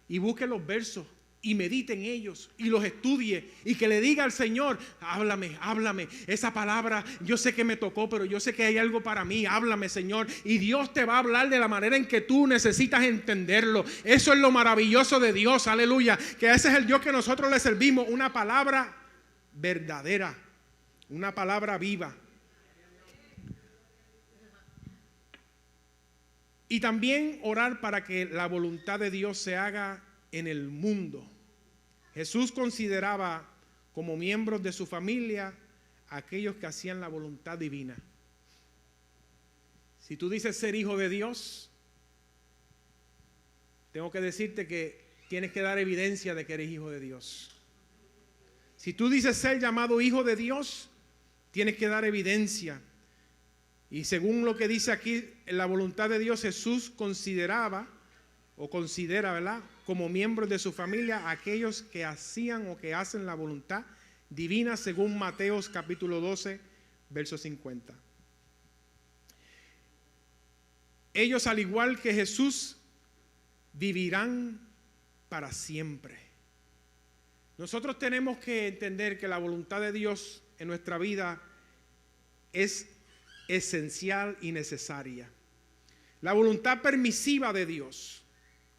y busque los versos y medite en ellos y los estudie y que le diga al Señor: háblame, esa palabra yo sé que me tocó, pero yo sé que hay algo para mí, háblame, Señor. Y Dios te va a hablar de la manera en que tú necesitas entenderlo. Eso es lo maravilloso de Dios, aleluya, que ese es el Dios que nosotros le servimos, una palabra verdadera, una palabra viva. Y también orar para que la voluntad de Dios se haga en el mundo. Jesús consideraba como miembros de su familia a aquellos que hacían la voluntad divina. Si tú dices ser hijo de Dios, tengo que decirte que tienes que dar evidencia de que eres hijo de Dios. Si tú dices ser llamado hijo de Dios, tienes que dar evidencia. Y según lo que dice aquí, en la voluntad de Dios, Jesús considera, ¿verdad?, como miembros de su familia a aquellos que hacían o que hacen la voluntad divina, según Mateos capítulo 12, verso 50. Ellos, al igual que Jesús, vivirán para siempre. Nosotros tenemos que entender que la voluntad de Dios en nuestra vida es esencial y necesaria. La voluntad permisiva de Dios,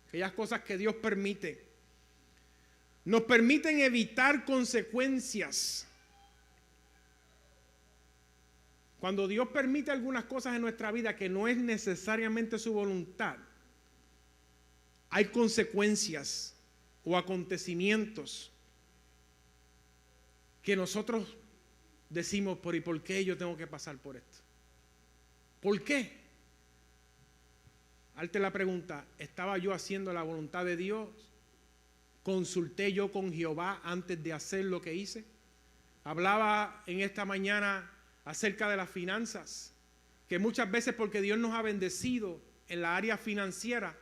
aquellas cosas que Dios permite, nos permiten evitar consecuencias. Cuando Dios permite algunas cosas en nuestra vida que no es necesariamente su voluntad, hay consecuencias o acontecimientos que nosotros decimos: ¿y por qué yo tengo que pasar por esto? ¿Por qué? Hazte la pregunta: ¿estaba yo haciendo la voluntad de Dios? ¿Consulté yo con Jehová antes de hacer lo que hice? Hablaba en esta mañana acerca de las finanzas, que muchas veces, porque Dios nos ha bendecido en la área financiera,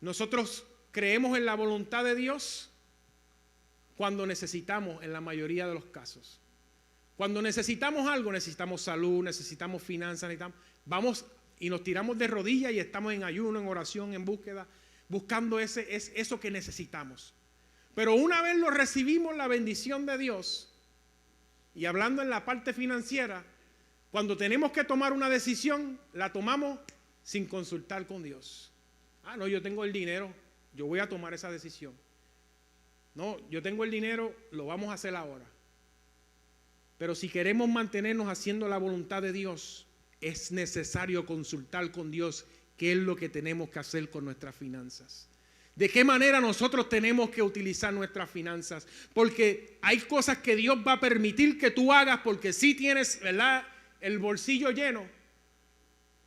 nosotros creemos en la voluntad de Dios cuando necesitamos, en la mayoría de los casos. Cuando necesitamos algo, necesitamos salud, necesitamos finanzas, vamos y nos tiramos de rodillas y estamos en ayuno, en oración, en búsqueda, buscando eso que necesitamos. Pero una vez lo recibimos, la bendición de Dios, y hablando en la parte financiera, cuando tenemos que tomar una decisión, la tomamos sin consultar con Dios. No, yo tengo el dinero, yo voy a tomar esa decisión. No, yo tengo el dinero, lo vamos a hacer ahora. Pero si queremos mantenernos haciendo la voluntad de Dios, es necesario consultar con Dios qué es lo que tenemos que hacer con nuestras finanzas. ¿De qué manera nosotros tenemos que utilizar nuestras finanzas? Porque hay cosas que Dios va a permitir que tú hagas porque sí tienes, ¿verdad?, el bolsillo lleno.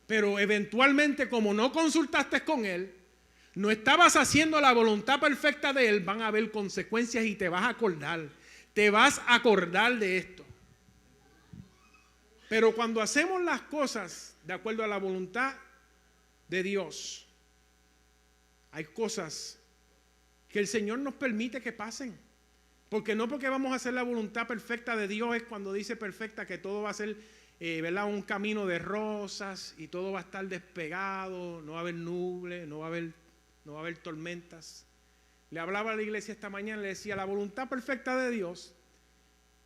Pero eventualmente, como no consultaste con Él, no estabas haciendo la voluntad perfecta de Él, van a haber consecuencias y te vas a acordar. Te vas a acordar de esto. Pero cuando hacemos las cosas de acuerdo a la voluntad de Dios, hay cosas que el Señor nos permite que pasen. Porque no porque vamos a hacer la voluntad perfecta de Dios es cuando dice perfecta que todo va a ser, ¿verdad?, un camino de rosas y todo va a estar despegado, no va a haber nubes, no va a haber tormentas. Le hablaba a la iglesia esta mañana, le decía: la voluntad perfecta de Dios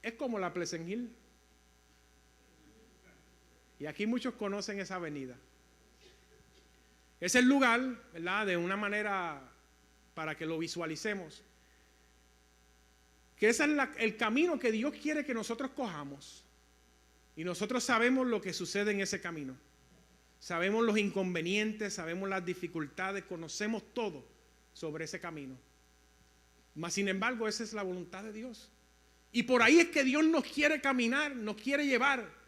es como la Pleasant Hill. Y aquí muchos conocen esa avenida. Es el lugar, ¿verdad?, de una manera para que lo visualicemos, que ese es el camino que Dios quiere que nosotros cojamos. Y nosotros sabemos lo que sucede en ese camino. Sabemos los inconvenientes, sabemos las dificultades, conocemos todo sobre ese camino. Mas sin embargo, esa es la voluntad de Dios. Y por ahí es que Dios nos quiere caminar, nos quiere llevar.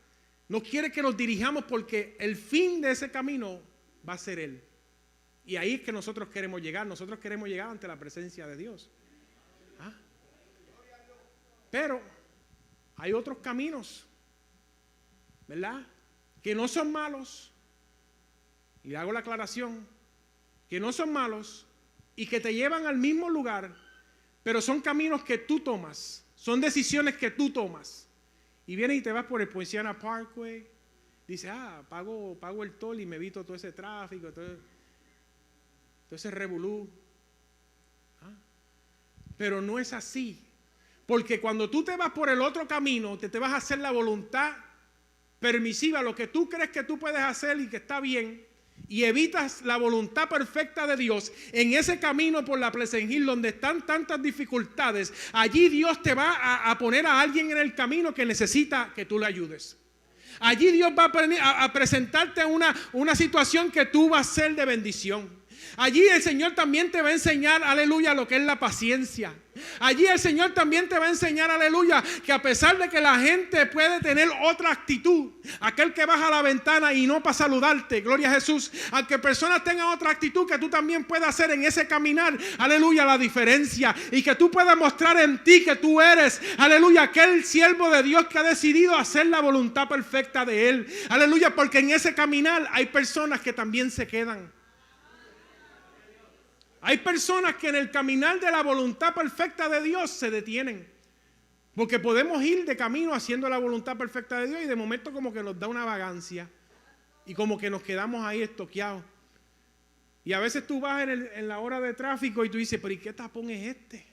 No quiere que nos dirijamos porque el fin de ese camino va a ser Él. Y ahí es que nosotros queremos llegar. Nosotros queremos llegar ante la presencia de Dios. Pero hay otros caminos, ¿verdad? Que no son malos, y hago la aclaración, que no son malos y que te llevan al mismo lugar, pero son caminos que tú tomas, son decisiones que tú tomas. Y vienes y te vas por el Poinciana Parkway, dices, pago el toll y me evito todo ese tráfico, todo ese revolú. Pero no es así, porque cuando tú te vas por el otro camino, te vas a hacer la voluntad permisiva, lo que tú crees que tú puedes hacer y que está bien, y evitas la voluntad perfecta de Dios en ese camino por la Pleasant Hill donde están tantas dificultades. Allí Dios te va a poner a alguien en el camino que necesita que tú le ayudes. Allí Dios va a presentarte una situación que tú vas a ser de bendición. Allí el Señor también te va a enseñar, aleluya, lo que es la paciencia. Allí el Señor también te va a enseñar, aleluya, que a pesar de que la gente puede tener otra actitud, aquel que baja a la ventana y no para saludarte, gloria a Jesús, aunque personas tengan otra actitud, que tú también puedas hacer en ese caminar, aleluya, la diferencia, y que tú puedas mostrar en ti que tú eres, aleluya, aquel siervo de Dios que ha decidido hacer la voluntad perfecta de Él, aleluya, porque en ese caminar hay personas que también se quedan. Hay personas que en el caminar de la voluntad perfecta de Dios se detienen. Porque podemos ir de camino haciendo la voluntad perfecta de Dios y de momento como que nos da una vagancia. Y como que nos quedamos ahí estoqueados. Y a veces tú vas en la hora de tráfico y tú dices, pero ¿y qué tapón es este?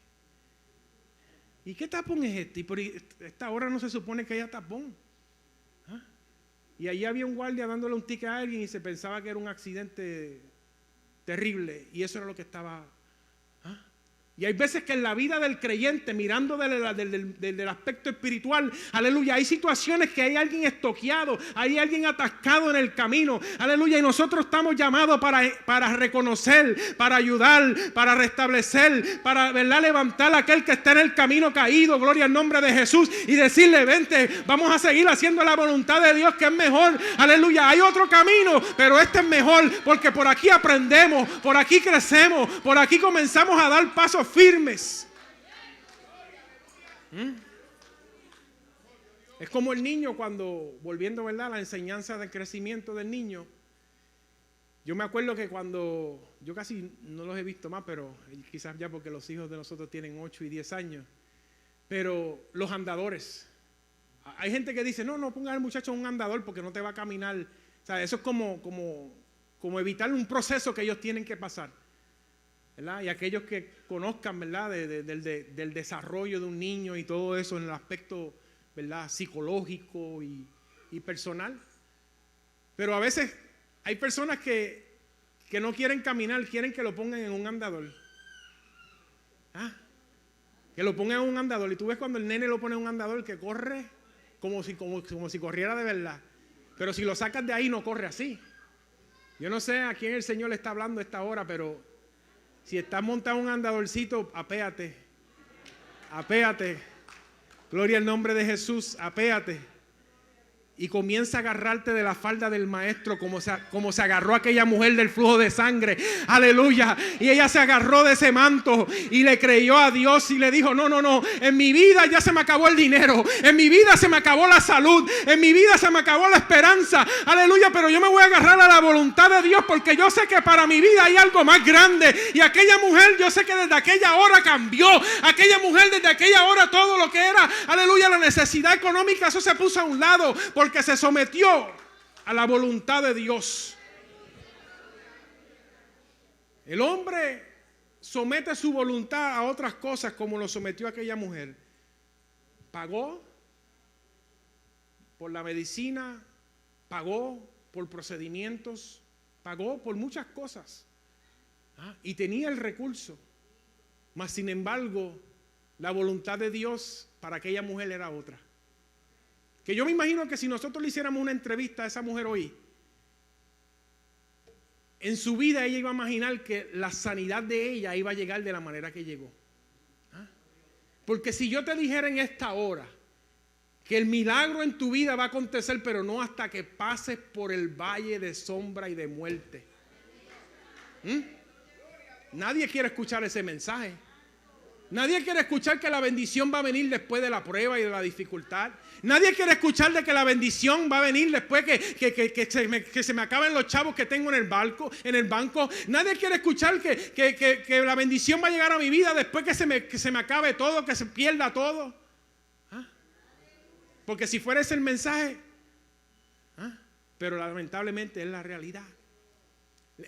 ¿Y qué tapón es este? Y por esta hora no se supone que haya tapón. Y allí había un guardia dándole un ticket a alguien y se pensaba que era un accidente terrible, y eso era lo que estaba. Y hay veces que en la vida del creyente, mirando del aspecto espiritual, aleluya, hay situaciones que hay alguien estoqueado, hay alguien atascado en el camino, aleluya, y nosotros estamos llamados para reconocer, para ayudar, para restablecer, para, ¿verdad?, levantar a aquel que está en el camino caído, gloria al nombre de Jesús, y decirle, vente, vamos a seguir haciendo la voluntad de Dios que es mejor, aleluya, hay otro camino, pero este es mejor, porque por aquí aprendemos, por aquí crecemos, por aquí comenzamos a dar pasos firmes. Es como el niño cuando, volviendo, ¿verdad?, a la enseñanza del crecimiento del niño. Yo me acuerdo que cuando, yo casi no los he visto más, pero quizás ya porque los hijos de nosotros tienen 8 y 10 años, pero los andadores. Hay gente que dice, no ponga al muchacho en un andador porque no te va a caminar. O sea, eso es como evitar un proceso que ellos tienen que pasar, ¿verdad? Y aquellos que conozcan, ¿verdad?, del desarrollo de un niño y todo eso en el aspecto, ¿verdad?, psicológico y personal. Pero a veces hay personas que no quieren caminar, quieren que lo pongan en un andador. Que lo pongan en un andador. Y tú ves cuando el nene lo pone en un andador que corre como si corriera de verdad. Pero si lo sacas de ahí no corre así. Yo no sé a quién el Señor le está hablando a esta hora, pero si estás montado en un andadorcito, apéate. Gloria al nombre de Jesús, apéate. Y comienza a agarrarte de la falda del maestro como se agarró aquella mujer del flujo de sangre. Aleluya. Y ella se agarró de ese manto y le creyó a Dios y le dijo, no, en mi vida ya se me acabó el dinero, en mi vida se me acabó la salud, en mi vida se me acabó la esperanza. Aleluya, pero yo me voy a agarrar a la voluntad de Dios porque yo sé que para mi vida hay algo más grande. Y aquella mujer, yo sé que desde aquella hora cambió. Aquella mujer desde aquella hora todo lo que era, aleluya, la necesidad económica, eso se puso a un lado porque se sometió a la voluntad de Dios. El hombre somete su voluntad a otras cosas como lo sometió aquella mujer. Pagó por la medicina, pagó por procedimientos, pagó por muchas cosas. Y tenía el recurso. Mas sin embargo, la voluntad de Dios para aquella mujer era otra. Que yo me imagino que si nosotros le hiciéramos una entrevista a esa mujer hoy, en su vida ella iba a imaginar que la sanidad de ella iba a llegar de la manera que llegó. Porque si yo te dijera en esta hora que el milagro en tu vida va a acontecer, pero no hasta que pases por el valle de sombra y de muerte. Nadie quiere escuchar ese mensaje. Nadie quiere escuchar que la bendición va a venir después de la prueba y de la dificultad. Nadie quiere escuchar de que la bendición va a venir después que se me acaben los chavos que tengo en el banco. Nadie quiere escuchar que la bendición va a llegar a mi vida después que se me acabe todo, que se pierda todo. ¿Ah? Porque si fuera ese el mensaje, pero lamentablemente es la realidad.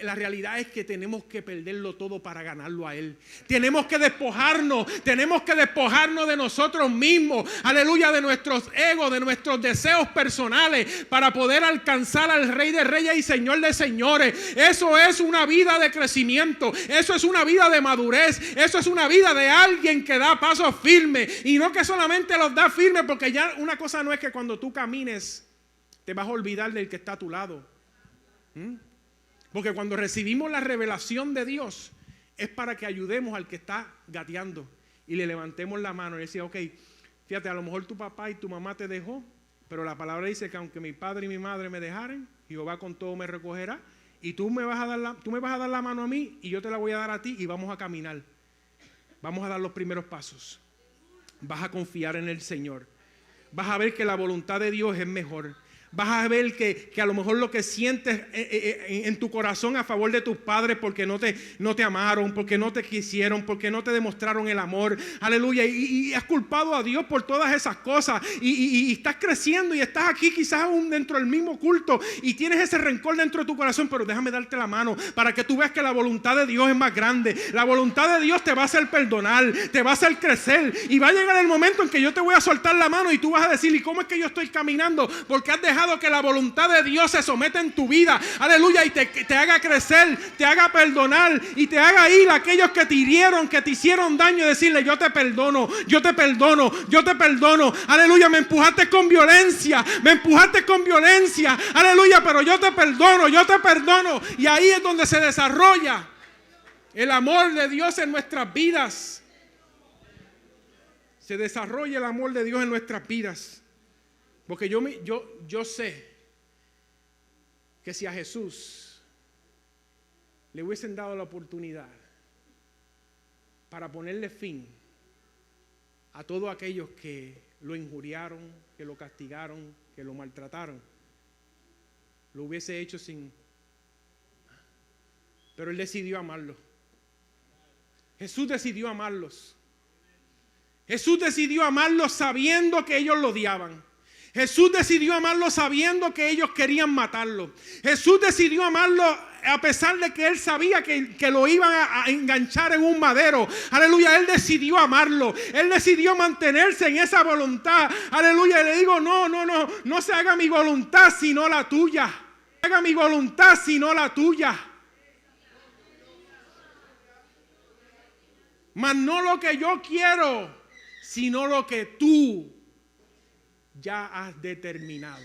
La realidad es que tenemos que perderlo todo para ganarlo a Él. Tenemos que despojarnos de nosotros mismos, aleluya, de nuestros egos, de nuestros deseos personales, para poder alcanzar al Rey de Reyes y Señor de Señores. Eso es una vida de crecimiento, eso es una vida de madurez, eso es una vida de alguien que da pasos firmes, y no que solamente los da firmes, porque ya una cosa no es que cuando tú camines te vas a olvidar del que está a tu lado. Porque cuando recibimos la revelación de Dios es para que ayudemos al que está gateando y le levantemos la mano y decir, ok, fíjate, a lo mejor tu papá y tu mamá te dejó, pero la palabra dice que aunque mi padre y mi madre me dejaren, Jehová con todo me recogerá, y tú me vas a dar la mano a mí y yo te la voy a dar a ti, y vamos a caminar, vamos a dar los primeros pasos. Vas a confiar en el Señor, vas a ver que la voluntad de Dios es mejor. Vas a ver que a lo mejor lo que sientes en tu corazón a favor de tus padres porque no te amaron, porque no te quisieron, porque no te demostraron el amor, aleluya, y has culpado a Dios por todas esas cosas, y estás creciendo y estás aquí quizás aún dentro del mismo culto y tienes ese rencor dentro de tu corazón, pero déjame darte la mano para que tú veas que la voluntad de Dios es más grande. La voluntad de Dios te va a hacer perdonar, te va a hacer crecer, y va a llegar el momento en que yo te voy a soltar la mano y tú vas a decir, ¿y cómo es que yo estoy caminando? Porque has dejado que la voluntad de Dios se someta en tu vida, aleluya, y te haga crecer, te haga perdonar y te haga ir a aquellos que te hirieron, que te hicieron daño, y decirle, yo te perdono, aleluya, me empujaste con violencia, aleluya, pero yo te perdono, y ahí es donde se desarrolla el amor de Dios en nuestras vidas. Se desarrolla el amor de Dios en nuestras vidas. Porque yo sé que si a Jesús le hubiesen dado la oportunidad para ponerle fin a todos aquellos que lo injuriaron, que lo castigaron, que lo maltrataron, lo hubiese hecho sin... Pero Él decidió amarlos. Jesús decidió amarlos. Jesús decidió amarlos sabiendo que ellos lo odiaban. Jesús decidió amarlo sabiendo que ellos querían matarlo. Jesús decidió amarlo a pesar de que Él sabía que lo iban a enganchar en un madero. Aleluya, Él decidió amarlo. Él decidió mantenerse en esa voluntad. Aleluya, y le digo, no se haga mi voluntad sino la tuya. Haga mi voluntad sino la tuya. Mas no lo que yo quiero, sino lo que tú ya has determinado.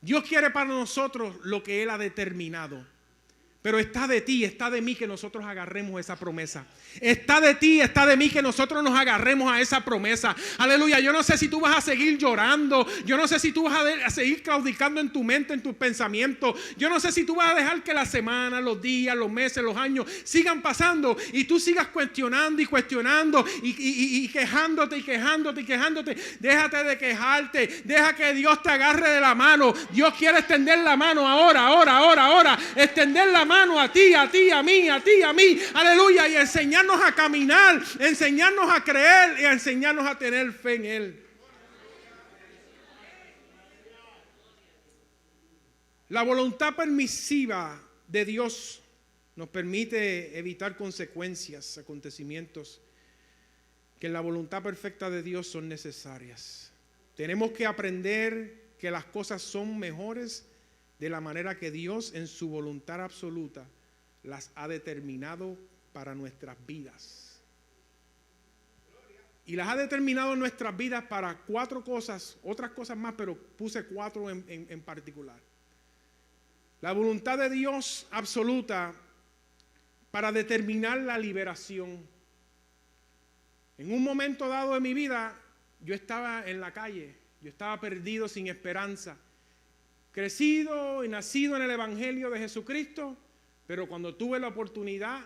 Dios quiere para nosotros lo que Él ha determinado. Pero está de ti, está de mí que nosotros agarremos esa promesa. Está de ti, está de mí que nosotros nos agarremos a esa promesa. Aleluya, yo no sé si tú vas a seguir llorando. Yo no sé si tú vas a seguir claudicando en tu mente, en tus pensamientos. Yo no sé si tú vas a dejar que las semanas, los días, los meses, los años sigan pasando y tú sigas cuestionando y quejándote. Déjate de quejarte. Deja que Dios te agarre de la mano. Dios quiere extender la mano ahora. Extender la mano a ti, a mí, aleluya, y enseñarnos a caminar, enseñarnos a creer y enseñarnos a tener fe en Él. La voluntad permisiva de Dios nos permite evitar consecuencias, acontecimientos que en la voluntad perfecta de Dios son necesarias. Tenemos que aprender que las cosas son mejores de la manera que Dios en su voluntad absoluta las ha determinado para nuestras vidas. Y las ha determinado en nuestras vidas para 4 cosas, otras cosas más, pero puse 4 en particular. La voluntad de Dios absoluta para determinar la liberación. En un momento dado de mi vida, yo estaba en la calle, yo estaba perdido, sin esperanza. Crecido y nacido en el Evangelio de Jesucristo, pero cuando tuve la oportunidad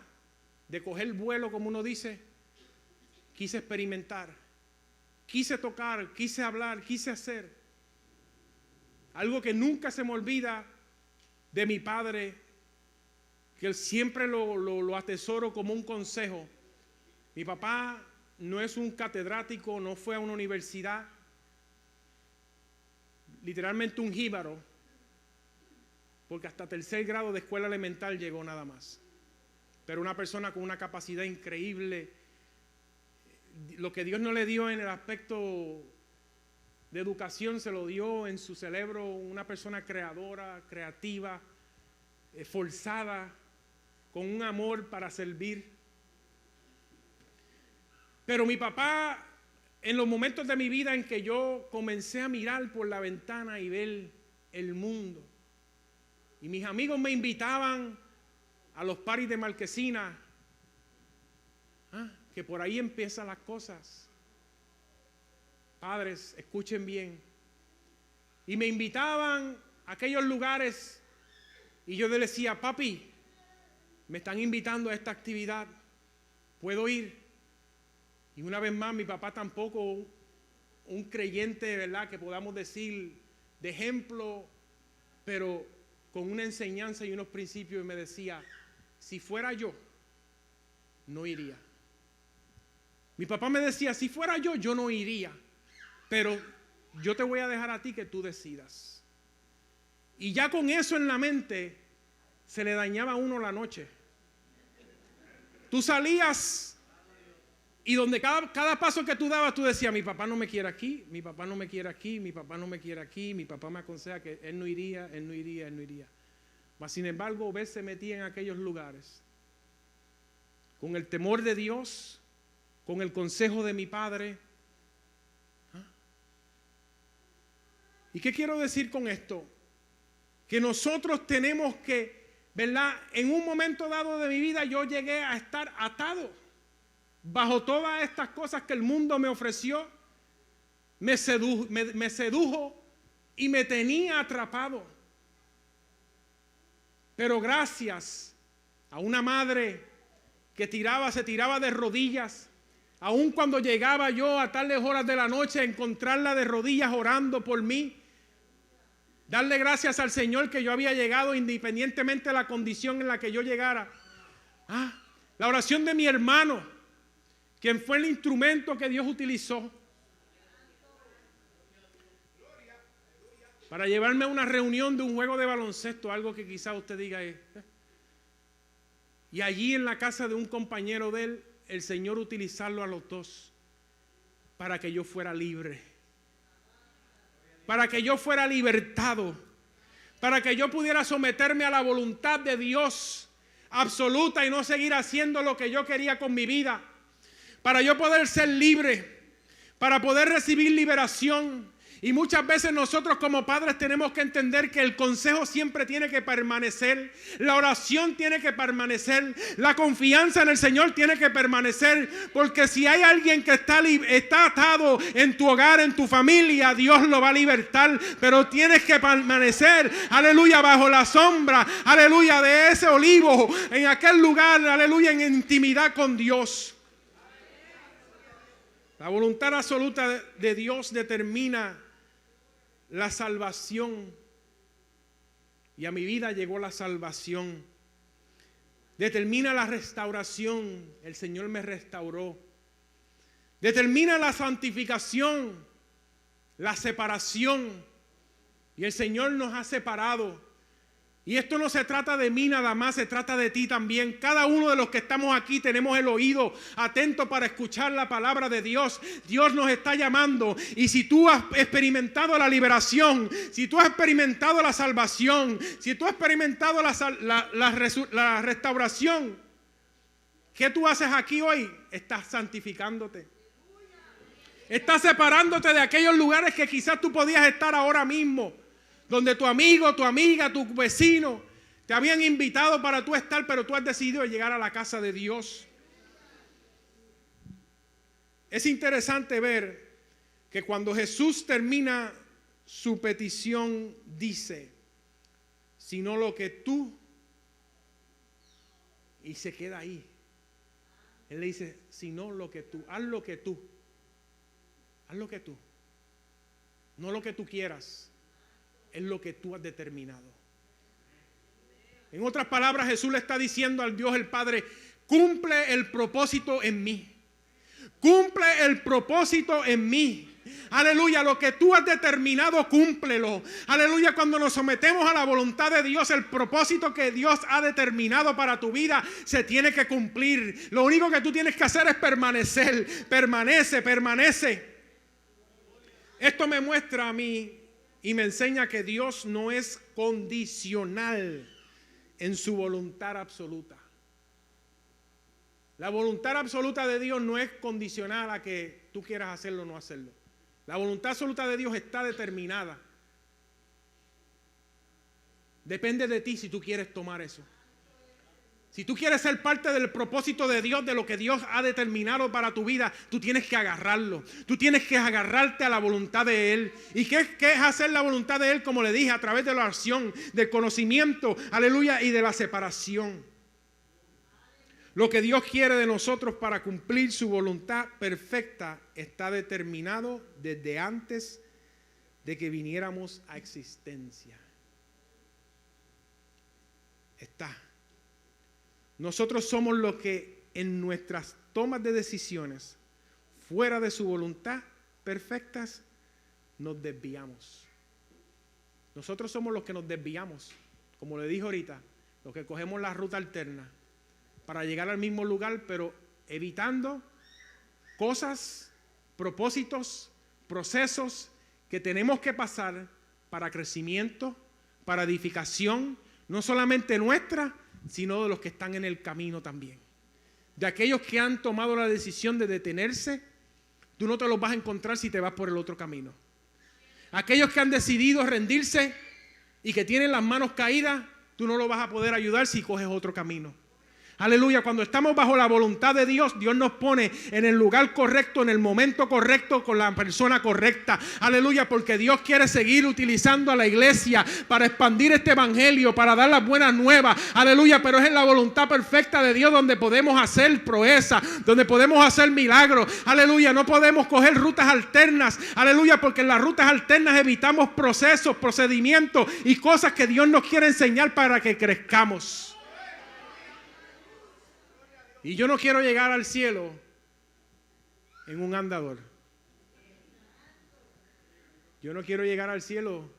de coger vuelo, como uno dice, quise experimentar, quise tocar, quise hablar, quise hacer. Algo que nunca se me olvida de mi padre, que él siempre lo atesoro como un consejo. Mi papá no es un catedrático, no fue a una universidad, literalmente un jíbaro, porque hasta tercer grado de escuela elemental llegó nada más. Pero una persona con una capacidad increíble, lo que Dios no le dio en el aspecto de educación, se lo dio en su cerebro, una persona creadora, creativa, esforzada, con un amor para servir. Pero mi papá, en los momentos de mi vida en que yo comencé a mirar por la ventana y ver el mundo, y mis amigos me invitaban a los parties de Marquesina, que por ahí empiezan las cosas. Padres, escuchen bien. Y me invitaban a aquellos lugares y yo les decía, papi, me están invitando a esta actividad, ¿puedo ir? Y una vez más, mi papá tampoco un creyente, ¿verdad?, que podamos decir de ejemplo, pero con una enseñanza y unos principios, y me decía, si fuera yo, no iría. Mi papá me decía, si fuera yo, yo no iría, pero yo te voy a dejar a ti que tú decidas. Y ya con eso en la mente, se le dañaba a uno la noche. Tú salías y donde cada paso que tú dabas, tú decías, mi papá no me quiere aquí, mi papá no me quiere aquí, mi papá no me quiere aquí, mi papá me aconseja que él no iría, él no iría, él no iría. Mas sin embargo, Obed se metía en aquellos lugares con el temor de Dios, con el consejo de mi padre. ¿Y qué quiero decir con esto? Que nosotros tenemos que, ¿verdad? En un momento dado de mi vida yo llegué a estar atado bajo todas estas cosas que el mundo me ofreció, me sedujo y me tenía atrapado. Pero gracias a una madre que se tiraba de rodillas, aun cuando llegaba yo a tales horas de la noche a encontrarla de rodillas orando por mí, darle gracias al Señor que yo había llegado independientemente de la condición en la que yo llegara. La oración de mi hermano, quien fue el instrumento que Dios utilizó para llevarme a una reunión de un juego de baloncesto, algo que quizá usted diga y allí en la casa de un compañero de él, el Señor utilizarlo a los dos para que yo fuera libre, para que yo fuera libertado, para que yo pudiera someterme a la voluntad de Dios absoluta y no seguir haciendo lo que yo quería con mi vida, para yo poder ser libre, para poder recibir liberación. Y muchas veces nosotros como padres tenemos que entender que el consejo siempre tiene que permanecer, la oración tiene que permanecer, la confianza en el Señor tiene que permanecer, porque si hay alguien que está atado en tu hogar, en tu familia, Dios lo va a libertar, pero tienes que permanecer, aleluya, bajo la sombra, aleluya, de ese olivo, en aquel lugar, aleluya, en intimidad con Dios. La voluntad absoluta de Dios determina la salvación, y a mi vida llegó la salvación. Determina la restauración, el Señor me restauró. Determina la santificación, la separación, y el Señor nos ha separado. Y esto no se trata de mí nada más, se trata de ti también. Cada uno de los que estamos aquí tenemos el oído atento para escuchar la palabra de Dios. Dios nos está llamando. Y si tú has experimentado la liberación, si tú has experimentado la salvación, si tú has experimentado la restauración, ¿qué tú haces aquí hoy? Estás santificándote. Estás separándote de aquellos lugares que quizás tú podías estar ahora mismo, donde tu amigo, tu amiga, tu vecino te habían invitado para tú estar, pero tú has decidido llegar a la casa de Dios. Es interesante ver que cuando Jesús termina su petición, dice, sino lo que tú, y se queda ahí. Él le dice, sino lo que tú, haz lo que tú, haz lo que tú, no lo que tú quieras, es lo que tú has determinado. En otras palabras, Jesús le está diciendo al Dios el Padre, cumple el propósito en mí, cumple el propósito en mí. Aleluya, lo que tú has determinado, cúmplelo. Aleluya, cuando nos sometemos a la voluntad de Dios, el propósito que Dios ha determinado para tu vida se tiene que cumplir. Lo único que tú tienes que hacer es permanecer. Permanece. Esto me muestra a mí y me enseña que Dios no es condicional en su voluntad absoluta. La voluntad absoluta de Dios no es condicional a que tú quieras hacerlo o no hacerlo. La voluntad absoluta de Dios está determinada. Depende de ti si tú quieres tomar eso. Si tú quieres ser parte del propósito de Dios, de lo que Dios ha determinado para tu vida, tú tienes que agarrarlo. Tú tienes que agarrarte a la voluntad de Él. ¿Y qué es hacer la voluntad de Él? Como le dije, a través de la oración, del conocimiento, aleluya, y de la separación. Lo que Dios quiere de nosotros para cumplir su voluntad perfecta está determinado desde antes de que viniéramos a existencia. Está. Nosotros somos los que en nuestras tomas de decisiones fuera de su voluntad perfectas nos desviamos. Nosotros somos los que nos desviamos. Como le dije ahorita, los que cogemos la ruta alterna para llegar al mismo lugar, pero evitando cosas, propósitos, procesos que tenemos que pasar para crecimiento, para edificación, no solamente nuestra, sino de los que están en el camino también. De aquellos que han tomado la decisión de detenerse, tú no te los vas a encontrar si te vas por el otro camino. Aquellos que han decidido rendirse y que tienen las manos caídas, tú no los vas a poder ayudar si coges otro camino. Aleluya, cuando estamos bajo la voluntad de Dios, Dios nos pone en el lugar correcto, en el momento correcto, con la persona correcta. Aleluya, porque Dios quiere seguir utilizando a la iglesia para expandir este evangelio, para dar las buenas nuevas. Aleluya, pero es en la voluntad perfecta de Dios donde podemos hacer proezas, donde podemos hacer milagros. Aleluya, no podemos coger rutas alternas. Aleluya, porque en las rutas alternas evitamos procesos, procedimientos y cosas que Dios nos quiere enseñar para que crezcamos. Y yo no quiero llegar al cielo en un andador. Yo no quiero llegar al cielo,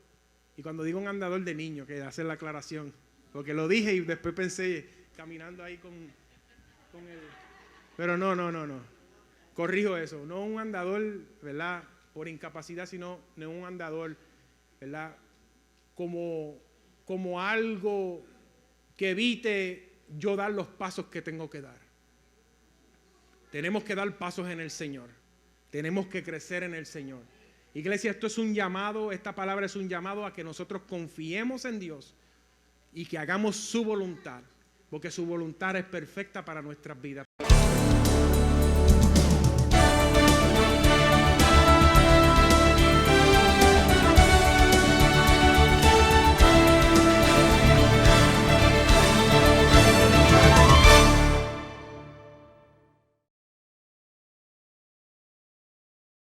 y cuando digo un andador de niño, que hacer la aclaración, porque lo dije y después pensé caminando ahí con el... Pero no. Corrijo eso. No un andador, ¿verdad? Por incapacidad, sino no un andador, ¿verdad? Como algo que evite yo dar los pasos que tengo que dar. Tenemos que dar pasos en el Señor. Tenemos que crecer en el Señor. Iglesia, esto es un llamado, esta palabra es un llamado a que nosotros confiemos en Dios y que hagamos su voluntad, porque su voluntad es perfecta para nuestras vidas.